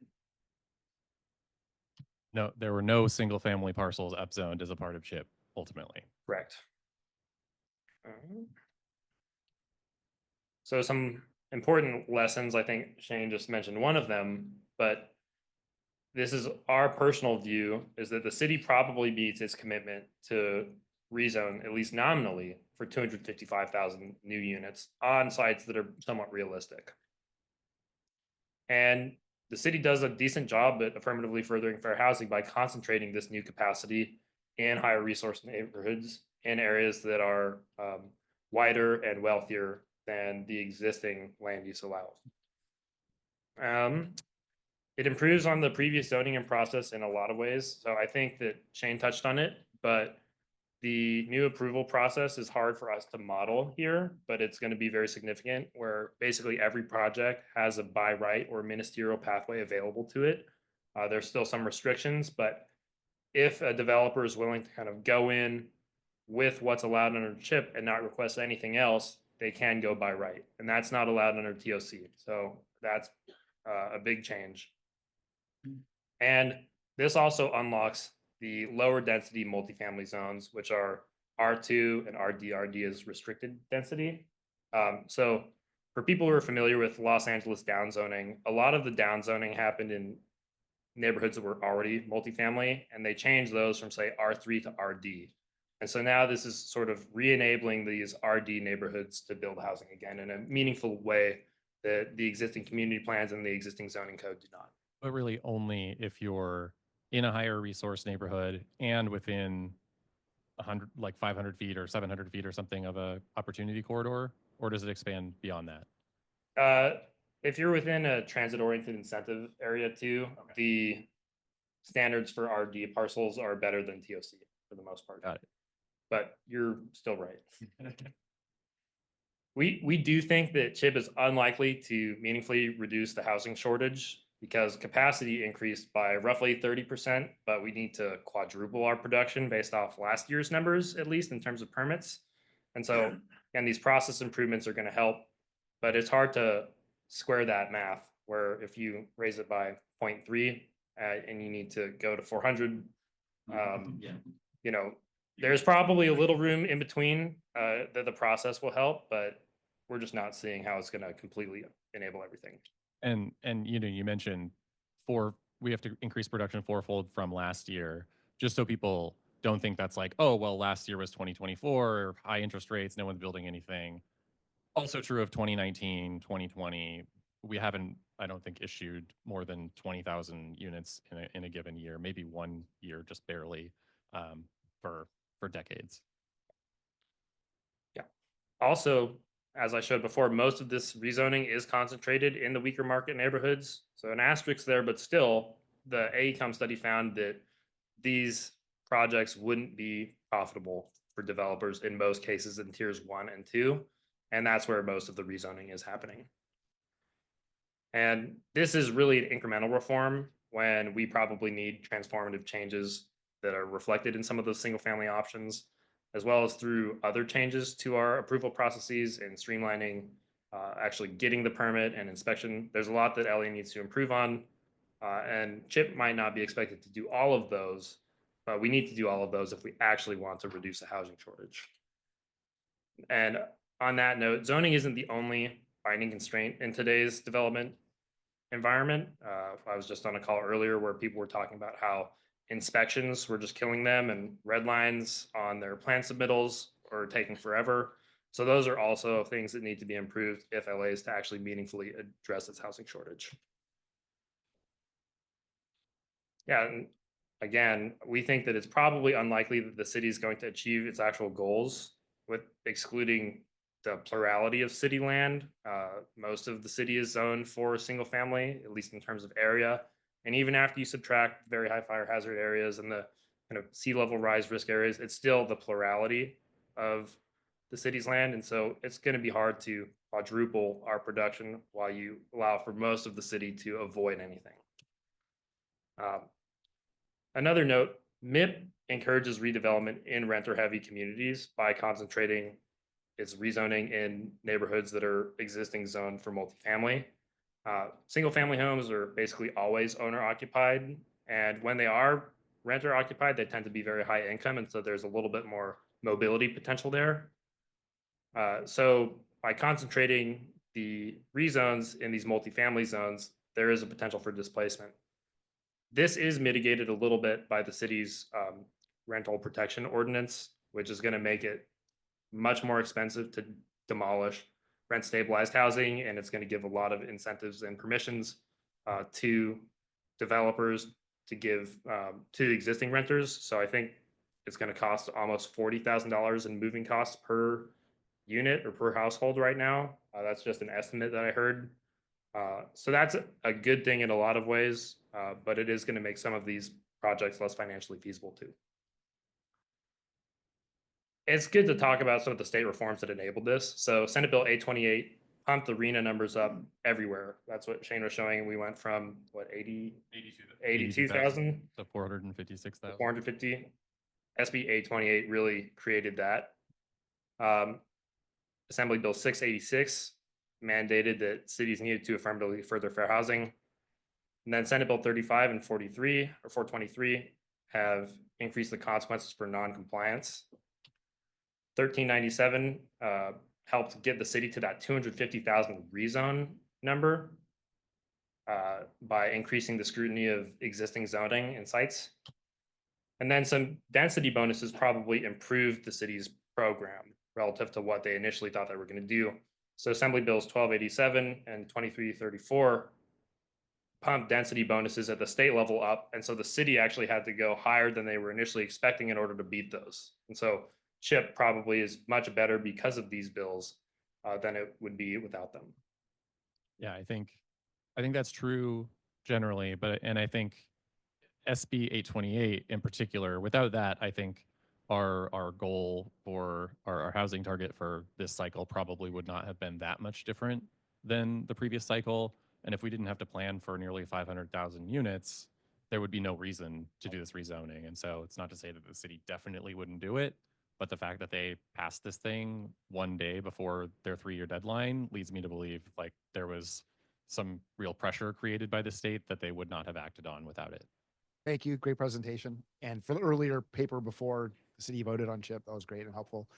No, there were no single family parcels upzoned as a part of CHIP, ultimately. Correct. So some important lessons, I think Shane just mentioned one of them, but this is our personal view, is that the city probably meets its commitment to rezone, at least nominally, for 255,000 new units on sites that are somewhat realistic. And the city does a decent job at affirmatively furthering fair housing by concentrating this new capacity in higher resource neighborhoods in areas that are wider and wealthier than the existing land use allows. It improves on the previous zoning and process in a lot of ways. So I think that Shane touched on it, but the new approval process is hard for us to model here, but it's going to be very significant, where basically every project has a by right or ministerial pathway available to it. There's still some restrictions, but if a developer is willing to kind of go in with what's allowed under CHIP and not request anything else, they can go by right. And that's not allowed under TOC. So that's a big change. And this also unlocks the lower density multifamily zones, which are R2 and RD. RD is restricted density. So for people who are familiar with Los Angeles downzoning, a lot of the downzoning happened in neighborhoods that were already multifamily, and they changed those from, say, R3 to RD. And so now this is sort of re-enabling these RD neighborhoods to build housing again in a meaningful way that the existing community plans and the existing zoning code do not. But really only if you're in a higher resource neighborhood and within 100, like 500 feet or 700 feet or something of a opportunity corridor, or does it expand beyond that? If you're within a transit-oriented incentive area too, the standards for RD parcels are better than TOC for the most part. Got it. But you're still right. We do think that CHIP is unlikely to meaningfully reduce the housing shortage because capacity increased by roughly 30%, but we need to quadruple our production based off last year's numbers, at least in terms of permits. And so, and these process improvements are going to help, but it's hard to square that math where if you raise it by 0.3 and you need to go to 400. Yeah. You know, there's probably a little room in between that the process will help, but we're just not seeing how it's going to completely enable everything. And you mentioned we have to increase production fourfold from last year, just so people don't think that's like, oh, well, last year was 2024, high interest rates, no one's building anything. Also true of 2019, 2020. We haven't, I don't think, issued more than 20,000 units in a given year, maybe one year, just barely, for decades. Yeah. Also, as I showed before, most of this rezoning is concentrated in the weaker market neighborhoods. So an asterisk there, but still, the AECOM study found that these projects wouldn't be profitable for developers in most cases in tiers 1 and 2. And that's where most of the rezoning is happening. And this is really an incremental reform when we probably need transformative changes that are reflected in some of those single family options, as well as through other changes to our approval processes and streamlining actually getting the permit and inspection. There's a lot that LA needs to improve on, and CHIP might not be expected to do all of those, but we need to do all of those if we actually want to reduce the housing shortage. And on that note, zoning isn't the only binding constraint in today's development environment. I was just on a call earlier where people were talking about how inspections were just killing them and red lines on their plan submittals are taking forever. So those are also things that need to be improved if LA is to actually meaningfully address its housing shortage. Yeah, and again, we think that it's probably unlikely that the city is going to achieve its actual goals with excluding the plurality of city land. Most of the city is zoned for single family, at least in terms of area. And even after you subtract very high fire hazard areas and the kind of sea level rise risk areas, it's still the plurality of the city's land. And so it's going to be hard to quadruple our production while you allow for most of the city to avoid anything. Another note, MIP encourages redevelopment in renter-heavy communities by concentrating its rezoning in neighborhoods that are existing zoned for multifamily. Single-family homes are basically always owner-occupied, and when they are renter-occupied, they tend to be very high income, and so there's a little bit more mobility potential there. So by concentrating the rezones in these multifamily zones, there is a potential for displacement. This is mitigated a little bit by the city's rental protection ordinance, which is going to make it much more expensive to demolish rent stabilized housing, and it's going to give a lot of incentives and permissions to developers to give to existing renters. So I think it's going to cost almost $40,000 in moving costs per unit or per household right now. That's just an estimate that I heard. So that's a good thing in a lot of ways, but it is going to make some of these projects less financially feasible too. It's good to talk about some of the state reforms that enabled this. So Senate Bill 828 pumped the RENA numbers up everywhere. That's what Shane was showing. We went from what 82,000 to 456,000. 450. SB 828 really created that. Assembly Bill 686 mandated that cities needed to affirmatively further fair housing. And then Senate Bill 35 and 43 or 423 have increased the consequences for non-compliance. 1397 helped get the city to that 250,000 rezone number by increasing the scrutiny of existing zoning and sites. And then some density bonuses probably improved the city's program relative to what they initially thought they were going to do. So Assembly Bills 1287 and 2334 pumped density bonuses at the state level up. And so the city actually had to go higher than they were initially expecting in order to beat those. And so CHIP probably is much better because of these bills than it would be without them. Yeah, I think that's true generally, and I think SB 828 in particular, without that, I think our goal for our housing target for this cycle probably would not have been that much different than the previous cycle. And if we didn't have to plan for nearly 500,000 units, there would be no reason to do this rezoning. And so it's not to say that the city definitely wouldn't do it, but the fact that they passed this thing one day before their 3-year deadline leads me to believe like there was some real pressure created by the state that they would not have acted on without it. Thank you. Great presentation. And for the earlier paper before the city voted on CHIP, that was great and helpful.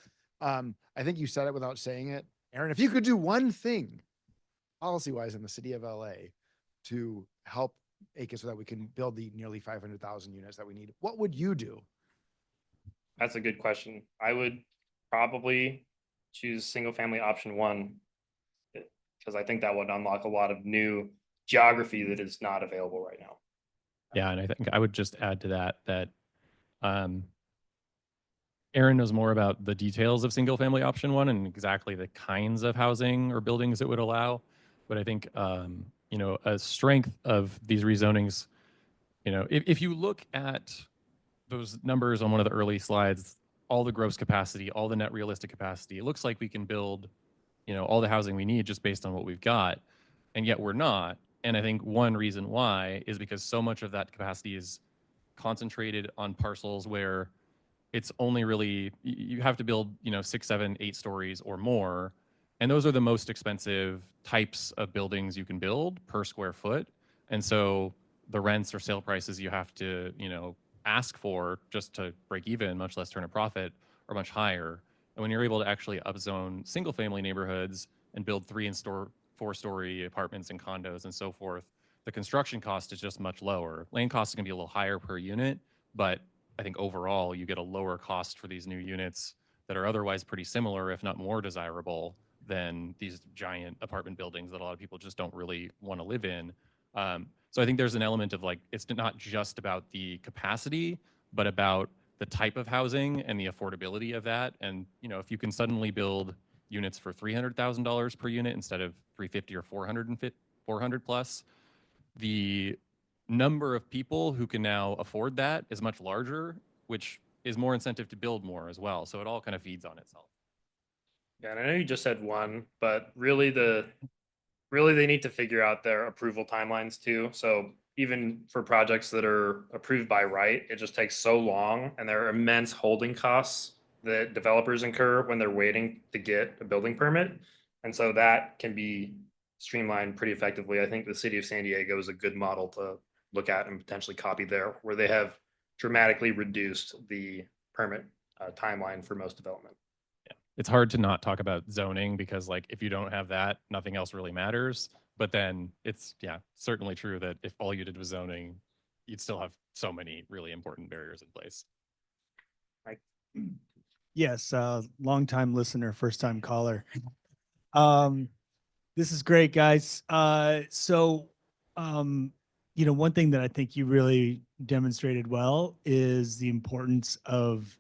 I think you said it without saying it. Aaron, if you could do one thing policy-wise in the city of LA to help make it so that we can build the nearly 500,000 units that we need, what would you do? That's a good question. I would probably choose single family option one because I think that would unlock a lot of new geography that is not available right now. Yeah, and I think I would just add to that Aaron knows more about the details of single family option one and exactly the kinds of housing or buildings it would allow. But I think, you know, a strength of these rezonings, you know, if you look at those numbers on one of the early slides, all the gross capacity, all the net realistic capacity, it looks like we can build, you know, all the housing we need just based on what we've got. And yet we're not. And I think one reason why is because so much of that capacity is concentrated on parcels where it's only really, you have to build, you know, 6, 7, 8 stories or more. And those are the most expensive types of buildings you can build per square foot. And so the rents or sale prices you have to, you know, ask for just to break even, much less turn a profit, are much higher. And when you're able to actually upzone single family neighborhoods and build 3 and 4-story apartments and condos and so forth, the construction cost is just much lower. Land costs can be a little higher per unit, but I think overall you get a lower cost for these new units that are otherwise pretty similar, if not more desirable than these giant apartment buildings that a lot of people just don't really want to live in. So I think there's an element of like, it's not just about the capacity, but about the type of housing and the affordability of that. And, you know, if you can suddenly build units for $300,000 per unit instead of 350 or 400 plus, the number of people who can now afford that is much larger, which is more incentive to build more as well. So it all kind of feeds on itself. Yeah, and I know you just said one, but really they need to figure out their approval timelines too. So even for projects that are approved by right, it just takes so long and there are immense holding costs that developers incur when they're waiting to get a building permit. And so that can be streamlined pretty effectively. I think the city of San Diego is a good model to look at and potentially copy there, where they have dramatically reduced the permit timeline for most development. It's hard to not talk about zoning because like if you don't have that, nothing else really matters. But then it's, yeah, certainly true that if all you did was zoning, you'd still have so many really important barriers in place. Yes, longtime listener, first time caller. This is great, guys. You know, one thing that I think you really demonstrated well is the importance of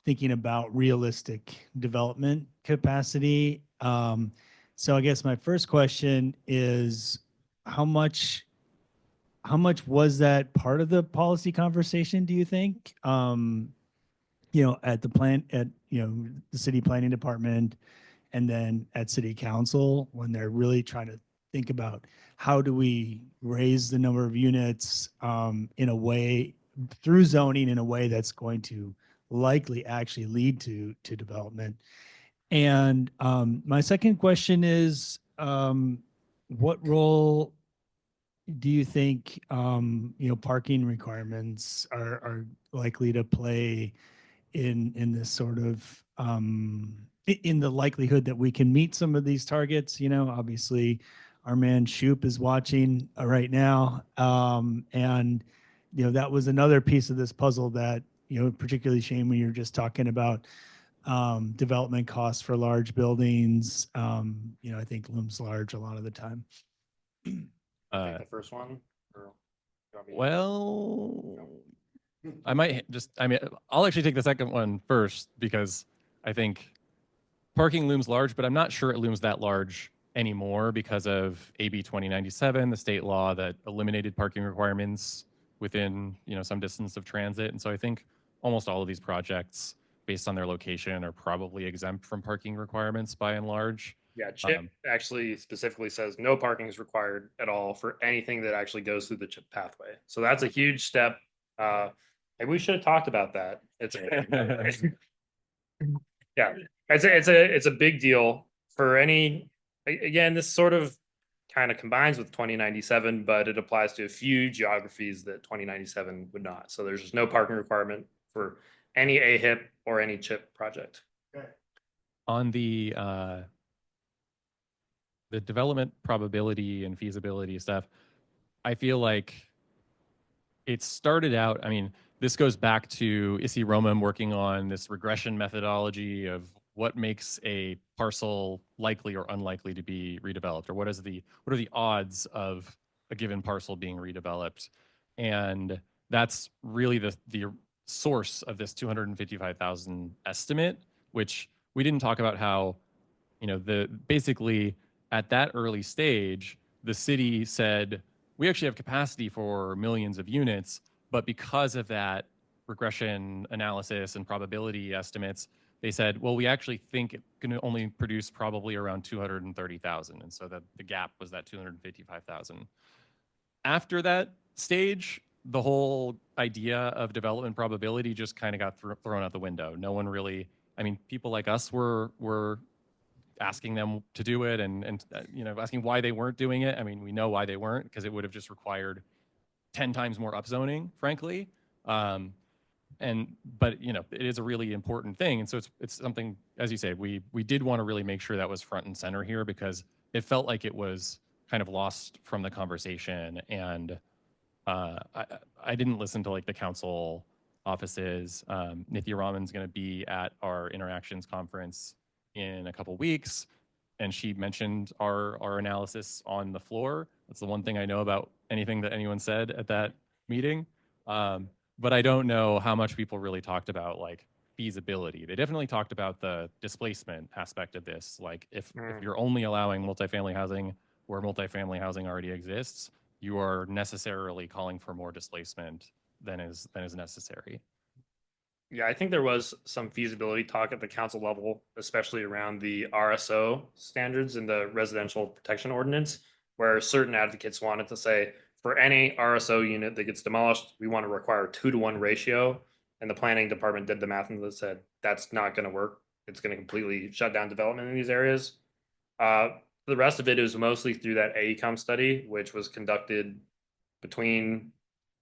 thinking about realistic development capacity. So I guess my first question is how much was that part of the policy conversation, do you think? You know, at the city planning department and then at city council when they're really trying to think about how do we raise the number of units in a way through zoning in a way that's going to likely actually lead to development. And my second question is, what role do you think parking requirements are likely to play in this sort of in the likelihood that we can meet some of these targets? You know, obviously our man Shoop is watching right now. And, you know, that was another piece of this puzzle that, you know, particularly Shane, when you're just talking about development costs for large buildings, you know, I think looms large a lot of the time. Take the first one. Well, I might just, I mean, I'll actually take the second one first because I think parking looms large, but I'm not sure it looms that large anymore because of AB 2097, the state law that eliminated parking requirements within, you know, some distance of transit. And so I think almost all of these projects based on their location are probably exempt from parking requirements by and large. Yeah, CHIP actually specifically says no parking is required at all for anything that actually goes through the CHIP pathway. So that's a huge step. Maybe we should have talked about that. It's yeah, it's a big deal for any. Again, this sort of kind of combines with 2097, but it applies to a few geographies that 2097 would not. So there's just no parking requirement for any AHIP or any CHIP project. On the development probability and feasibility stuff, I feel like it started out, I mean, this goes back to Issy Romam working on this regression methodology of what makes a parcel likely or unlikely to be redeveloped, or what are the odds of a given parcel being redeveloped. And that's really the source of this 255,000 estimate, which we didn't talk about how, basically at that early stage, the city said, we actually have capacity for millions of units, but because of that regression analysis and probability estimates, they said, well, we actually think it's going to only produce probably around 230,000. And so the gap was that 255,000. After that stage, the whole idea of development probability just kind of got thrown out the window. No one really, I mean, people like us were asking them to do it and asking why they weren't doing it. I mean, we know why they weren't, because it would have just required 10 times more upzoning, frankly. But it is a really important thing. And so it's something, as you say, we did want to really make sure that was front and center here, because it felt like it was kind of lost from the conversation. And I didn't listen to like the council offices. Nithya Raman's going to be at our interactions conference in a couple weeks, and she mentioned our analysis on the floor. That's the one thing I know about anything that anyone said at that meeting. But I don't know how much people really talked about like feasibility. They definitely talked about the displacement aspect of this. Like if you're only allowing multifamily housing where multifamily housing already exists, you are necessarily calling for more displacement than is necessary. Yeah, I think there was some feasibility talk at the council level, especially around the RSO standards in the residential protection ordinance, where certain advocates wanted to say, for any RSO unit that gets demolished, we want to require a 2-to-1 ratio. And the planning department did the math and said, that's not going to work. It's going to completely shut down development in these areas. The rest of it is mostly through that AECOM study, which was conducted between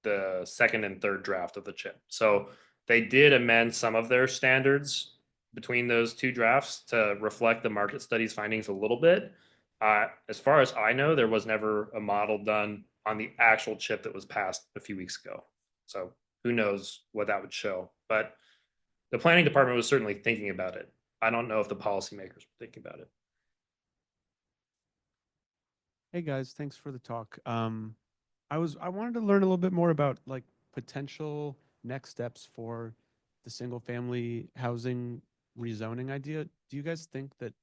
the second and third draft of the CHIP. So they did amend some of their standards between those two drafts to reflect the market study's findings a little bit. As far as I know, there was never a model done on the actual CHIP that was passed a few weeks ago. So who knows what that would show. But the planning department was certainly thinking about it. I don't know if the policymakers were thinking about it. Hey guys, thanks for the talk. I wanted to learn a little bit more about like potential next steps for the single family housing rezoning idea. Do you guys think that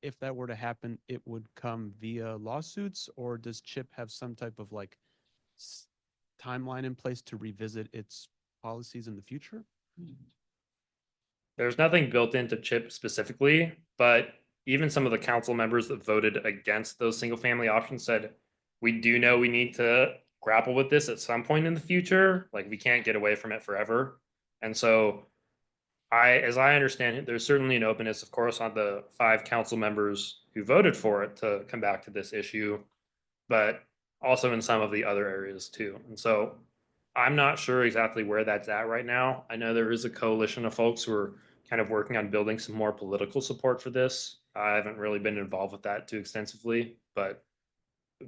if that were to happen, it would come via lawsuits, or does CHIP have some type of like timeline in place to revisit its policies in the future? There's nothing built into CHIP specifically, but even some of the council members that voted against those single family options said, we do know we need to grapple with this at some point in the future. Like we can't get away from it forever. And so as I understand it, there's certainly an openness, of course, on the 5 council members who voted for it to come back to this issue, but also in some of the other areas too. And so I'm not sure exactly where that's at right now. I know there is a coalition of folks who are kind of working on building some more political support for this. I haven't really been involved with that too extensively, but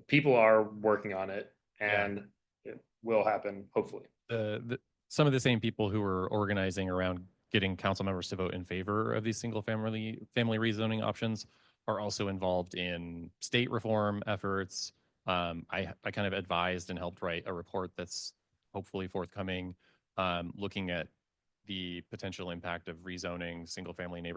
people are working on it, and it will happen, hopefully. Some of the same people who were organizing around getting council members to vote in favor of these single family rezoning options are also involved in state reform efforts. I kind of advised and helped write a report that's hopefully forthcoming, looking at the potential impact of rezoning single family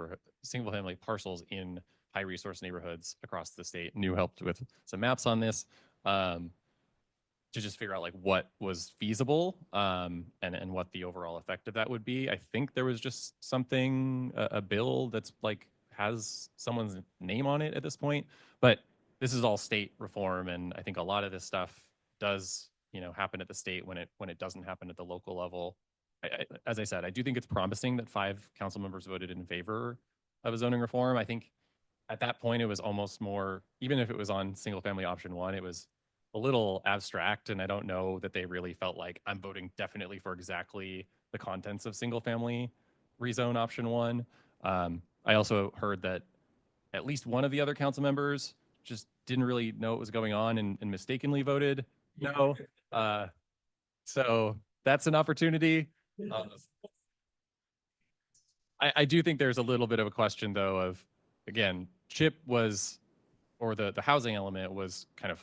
parcels in high resource neighborhoods across the state. New helped with some maps on this to just figure out like what was feasible and what the overall effect of that would be. I think there was just something, a bill that's like has someone's name on it at this point, but this is all state reform, and I think a lot of this stuff does happen at the state when it doesn't happen at the local level. As I said, I do think it's promising that 5 council members voted in favor of a zoning reform. I think at that point, it was almost more, even if it was on single family option one, it was a little abstract. And I don't know that they really felt like I'm voting definitely for exactly the contents of single family rezone option one. I also heard that at least one of the other council members just didn't really know what was going on and mistakenly voted no. So that's an opportunity. I do think there's a little bit of a question though of, again, CHIP was, or the housing element was kind of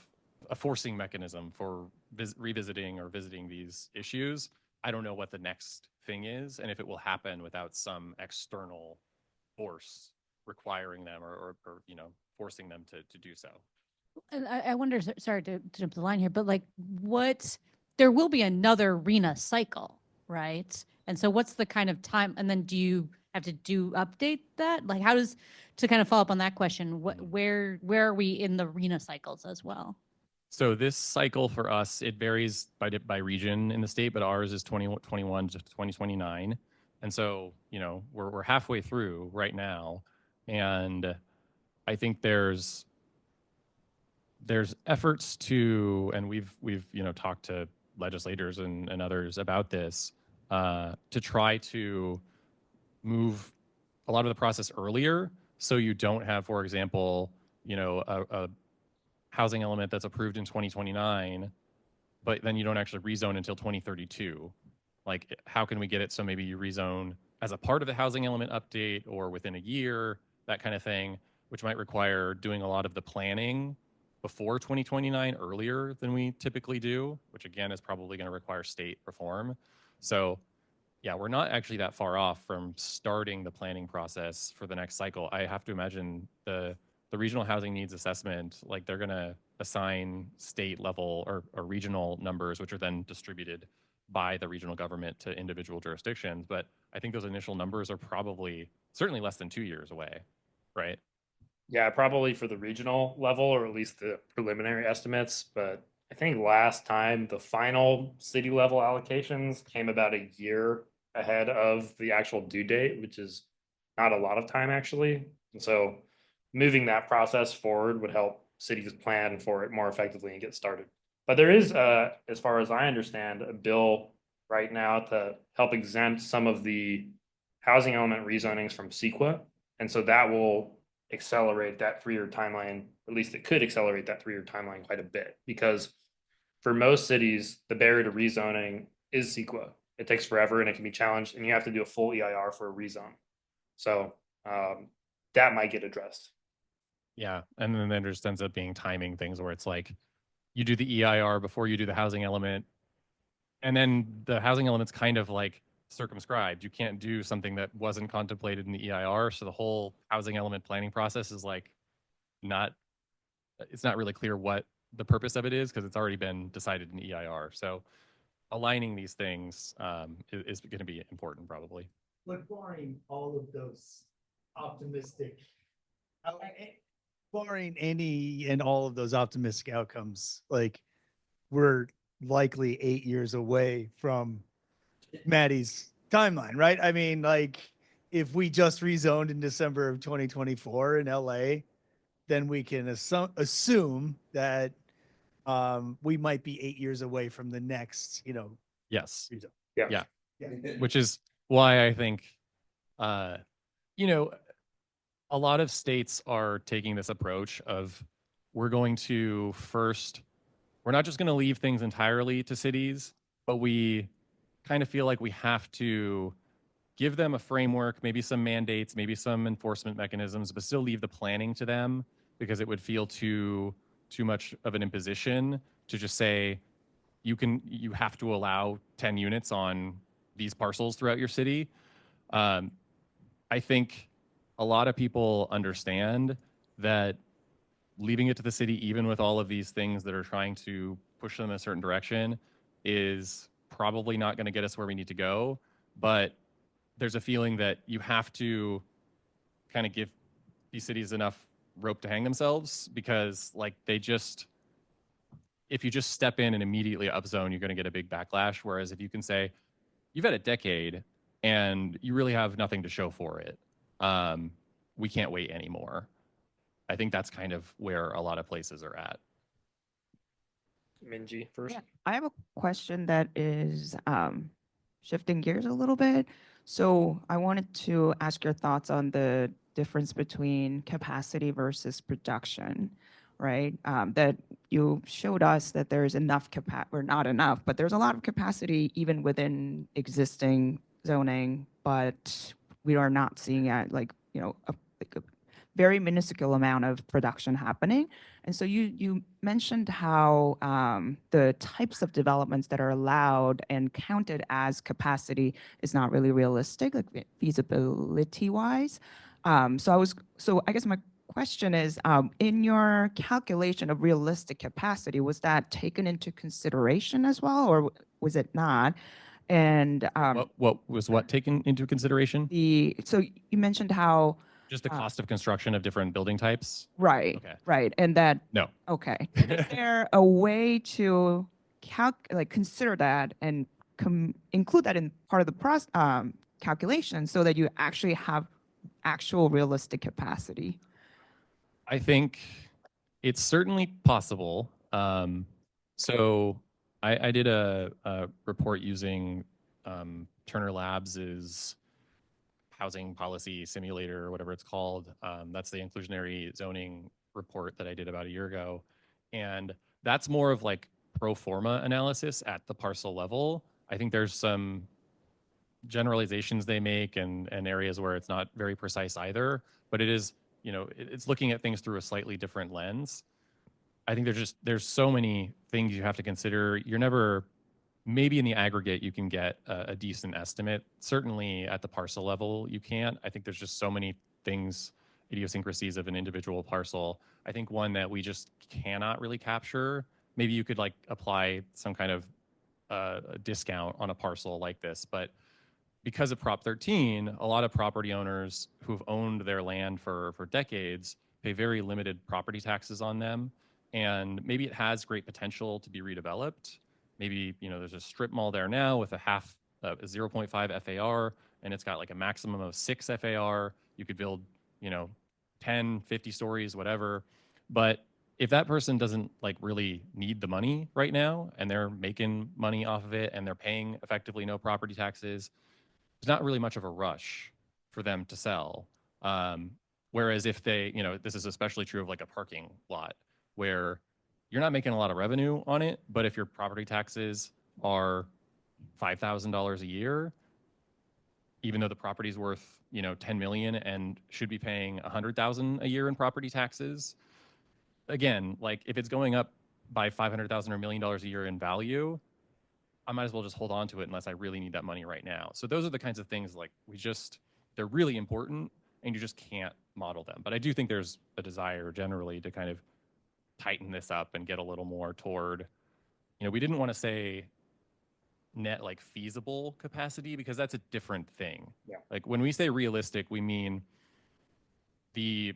a forcing mechanism for revisiting or visiting these issues. I don't know what the next thing is and if it will happen without some external force requiring them or you know, forcing them to do so. And I wonder, sorry to jump the line here, but like there will be another RENA cycle, right? And so what's the kind of time, and then do you have to update that? Like how does, to kind of follow up on that question, where are we in the RENA cycles as well? So this cycle for us, it varies by region in the state, but ours is 2021 to 2029. And so, you know, we're halfway through right now. And I think there's efforts to, and we've you know, talked to legislators and others about this, to try to move a lot of the process earlier, so you don't have, for example, you know, a housing element that's approved in 2029, but then you don't actually rezone until 2032. Like, how can we get it so maybe you rezone as a part of the housing element update or within a year, that kind of thing, which might require doing a lot of the planning before 2029 earlier than we typically do, which again is probably going to require state reform. So yeah, we're not actually that far off from starting the planning process for the next cycle. I have to imagine the regional housing needs assessment, like they're going to assign state level or regional numbers, which are then distributed by the regional government to individual jurisdictions. But I think those initial numbers are probably certainly less than 2 years away, right? Yeah, probably for the regional level, or at least the preliminary estimates, but I think last time the final city level allocations came about a year ahead of the actual due date, which is not a lot of time actually. And so moving that process forward would help cities plan for it more effectively and get started. But there is, as far as I understand, a bill right now to help exempt some of the housing element rezonings from CEQA. And so that will accelerate that 3-year timeline. At least it could accelerate that 3-year timeline quite a bit, because for most cities, the barrier to rezoning is CEQA. It takes forever and it can be challenged, and you have to do a full EIR for a rezone. So that might get addressed. Yeah, and then there just ends up being timing things where it's like you do the EIR before you do the housing element, and then the housing element's kind of like circumscribed. You can't do something that wasn't contemplated in the EIR, so the whole housing element planning process is like not, it's not really clear what the purpose of it is because it's already been decided in EIR. So aligning these things is going to be important probably. But barring all of those optimistic, barring any and all of those optimistic outcomes, like we're likely 8 years away from Maddie's timeline, right? I mean, like if we just rezoned in December of 2024 in LA, then we can assume that we might be 8 years away from the next, you know, Yes. rezone. Yeah. Which is why I think, you know, a lot of states are taking this approach of we're going to first, we're not just going to leave things entirely to cities, but we kind of feel like we have to give them a framework, maybe some mandates, maybe some enforcement mechanisms, but still leave the planning to them, because it would feel too much of an imposition to just say you have to allow 10 units on these parcels throughout your city. I think a lot of people understand that leaving it to the city, even with all of these things that are trying to push them in a certain direction, is probably not going to get us where we need to go. But there's a feeling that you have to kind of give these cities enough rope to hang themselves, because like if you just step in and immediately upzone, you're going to get a big backlash. Whereas if you can say, you've had a decade and you really have nothing to show for it, we can't wait anymore. I think that's kind of where a lot of places are at. Minji first. Yeah, I have a question that is shifting gears a little bit. So I wanted to ask your thoughts on the difference between capacity versus production, right? That you showed us that there's enough capacity, or not enough, but there's a lot of capacity even within existing zoning, but we are not seeing it like, like a very minuscule amount of production happening. And so you mentioned how the types of developments that are allowed and counted as capacity is not really realistic, like feasibility wise. So I guess my question is, in your calculation of realistic capacity, was that taken into consideration as well, or was it not? And What was what taken into consideration? so you mentioned how Just the cost of construction of different building types? right, Okay. right, and that No. okay. And is there a way to consider that and include that in part of the calculation so that you actually have actual realistic capacity? I think it's certainly possible. So I did a report using Turner Labs's housing policy simulator, or whatever it's called. That's the inclusionary zoning report that I did about a year ago. And that's more of like pro forma analysis at the parcel level. I think there's some generalizations they make and areas where it's not very precise either, but it is, it's looking at things through a slightly different lens. I think there's so many things you have to consider. You're never, maybe in the aggregate you can get a decent estimate. Certainly at the parcel level you can't. I think there's just so many things, idiosyncrasies of an individual parcel. I think one that we just cannot really capture, maybe you could like apply some kind of a discount on a parcel like this, but because of Prop 13, a lot of property owners who've owned their land for decades pay very limited property taxes on them. And maybe it has great potential to be redeveloped. Maybe, there's a strip mall there now with a 0.5 FAR, and it's got like a maximum of 6 FAR. You could build, 10, 50 stories, whatever. But if that person doesn't like really need the money right now, and they're making money off of it, and they're paying effectively no property taxes, there's not really much of a rush for them to sell. Whereas if they, this is especially true of like a parking lot where you're not making a lot of revenue on it, but if your property taxes are $5,000 a year, even though the property's worth, 10 million and should be paying 100,000 a year in property taxes, again, like if it's going up by 500,000 or $1 million a year in value, I might as well just hold on to it unless I really need that money right now. So those are the kinds of things like they're really important and you just can't model them. But I do think there's a desire generally to kind of tighten this up and get a little more toward, we didn't want to say net like feasible capacity because that's a different thing. Yeah. Like when we say realistic, we mean maybe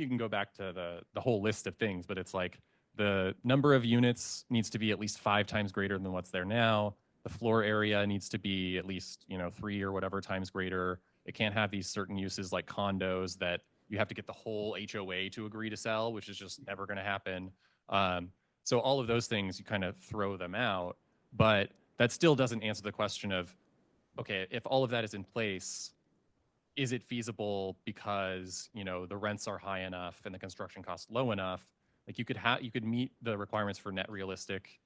you can go back to the whole list of things, but it's like, the number of units needs to be at least 5 times greater than what's there now. The floor area needs to be at least, 3 or whatever times greater. It can't have these certain uses like condos that you have to get the whole HOA to agree to sell, which is just never going to happen. So all of those things, you kind of throw them out, but that still doesn't answer the question of, okay, if all of that is in place, is it feasible because, the rents are high enough and the construction costs low enough? Like you could meet the requirements for net realistic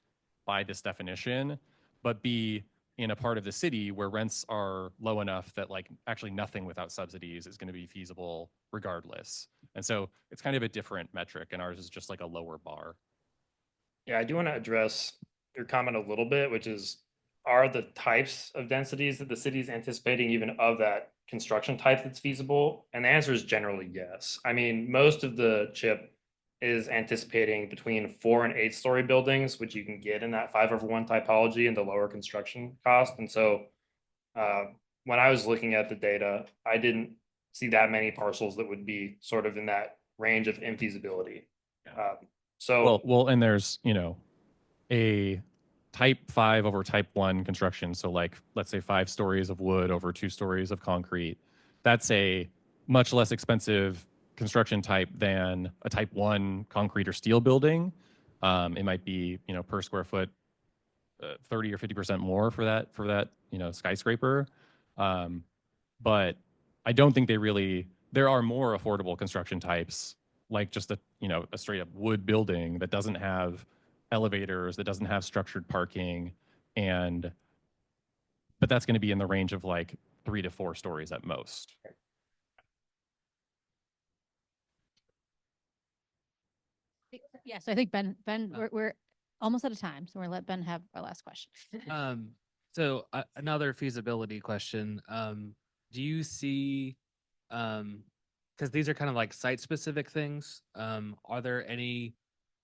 by this definition, but be in a part of the city where rents are low enough that like actually nothing without subsidies is going to be feasible regardless. And so it's kind of a different metric, and ours is just like a lower bar. Yeah, I do want to address your comment a little bit, which is, are the types of densities that the city is anticipating even of that construction type that's feasible? And the answer is generally yes. I mean, most of the CHIP is anticipating between 4 and 8 story buildings, which you can get in that 5/1 typology and the lower construction cost. And so when I was looking at the data, I didn't see that many parcels that would be sort of in that range of infeasibility. Well, and there's, a type 5 over type 1 construction. So like, let's say 5 stories of wood over 2 stories of concrete. That's a much less expensive construction type than a type 1 concrete or steel building. It might be, per square foot, 30 or 50% more for that, skyscraper. But I don't think there are more affordable construction types, like just a straight up wood building that doesn't have elevators, that doesn't have structured parking, but that's going to be in the range of like 3 to 4 stories at most. Yes, I think Ben, we're almost out of time, so we're gonna let Ben have our last question. So another feasibility question. Do you see, because these are kind of like site specific things, are there any, do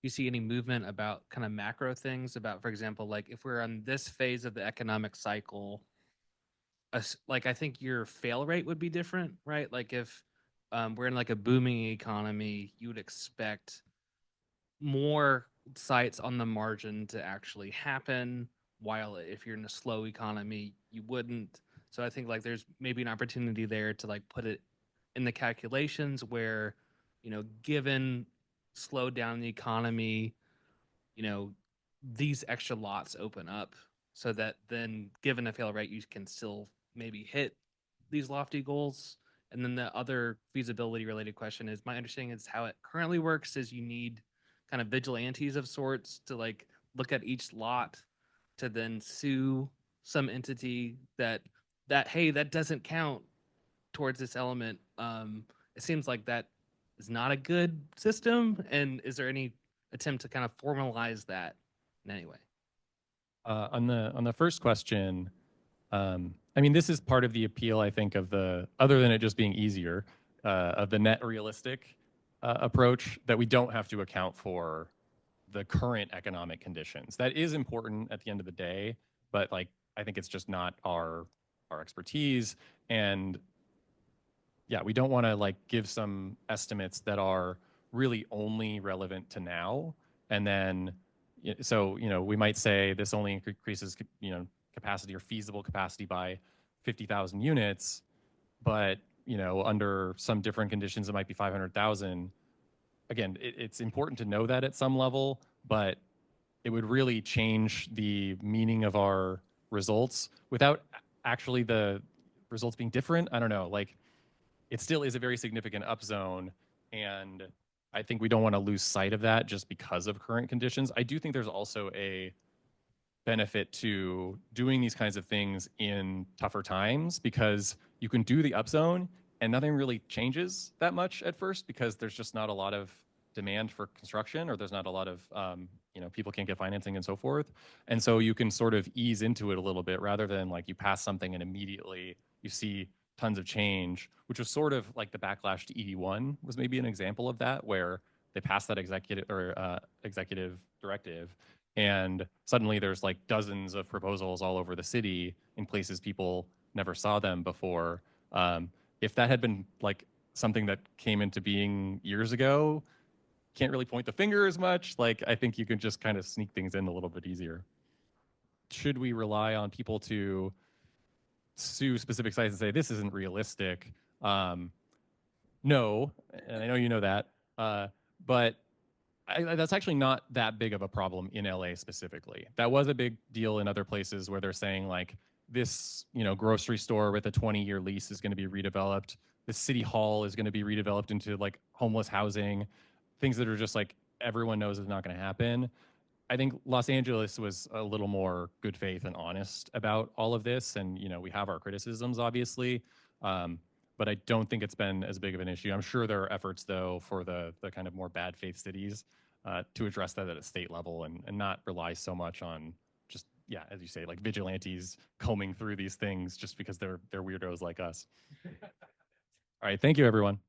you see any movement about kind of macro things about, for example, like if we're on this phase of the economic cycle, like I think your fail rate would be different, right? Like if we're in like a booming economy, you would expect more sites on the margin to actually happen, while if you're in a slow economy you wouldn't. So I think like there's maybe an opportunity there to like put it in the calculations where, given slow down the economy, these extra lots open up, so that then given a fail rate you can still maybe hit these lofty goals. And then the other feasibility related question is, my understanding is how it currently works is you need kind of vigilantes of sorts to like look at each lot to then sue some entity that hey, that doesn't count towards this element. It seems like that is not a good system. And is there any attempt to kind of formalize that in any way? On the first question, I mean, this is part of the appeal, I think, of other than it just being easier, of the net realistic approach, that we don't have to account for the current economic conditions. That is important at the end of the day, but like I think it's just not our expertise. And yeah, we don't want to like give some estimates that are really only relevant to now. And then, so, we might say this only increases, capacity or feasible capacity by 50,000 units, but, under some different conditions, it might be 500,000. Again, it's important to know that at some level, but it would really change the meaning of our results without actually the results being different. I don't know, like, it still is a very significant upzone, and I think we don't want to lose sight of that just because of current conditions. I do think there's also a benefit to doing these kinds of things in tougher times, because you can do the upzone and nothing really changes that much at first, because there's just not a lot of demand for construction, or there's not a lot of people can't get financing and so forth. And so you can sort of ease into it a little bit, rather than like you pass something and immediately you see tons of change, which was sort of like the backlash to ED1 was maybe an example of that, where they passed that executive directive, and suddenly there's like dozens of proposals all over the city in places people never saw them before. If that had been like something that came into being years ago, can't really point the finger as much. Like, I think you can just kind of sneak things in a little bit easier. Should we rely on people to sue specific sites and say this isn't realistic? No, and I know you know that, but that's actually not that big of a problem in LA specifically. That was a big deal in other places where they're saying like this, grocery store with a 20-year lease is going to be redeveloped. The city hall is going to be redeveloped into like homeless housing, things that are just like everyone knows is not going to happen. I think Los Angeles was a little more good faith and honest about all of this. And, we have our criticisms, obviously. But I don't think it's been as big of an issue. I'm sure there are efforts, though, for the kind of more bad faith cities to address that at a state level, and not rely so much on just, yeah, as you say, like vigilantes combing through these things just because they're weirdos like us. All right. Thank you, everyone.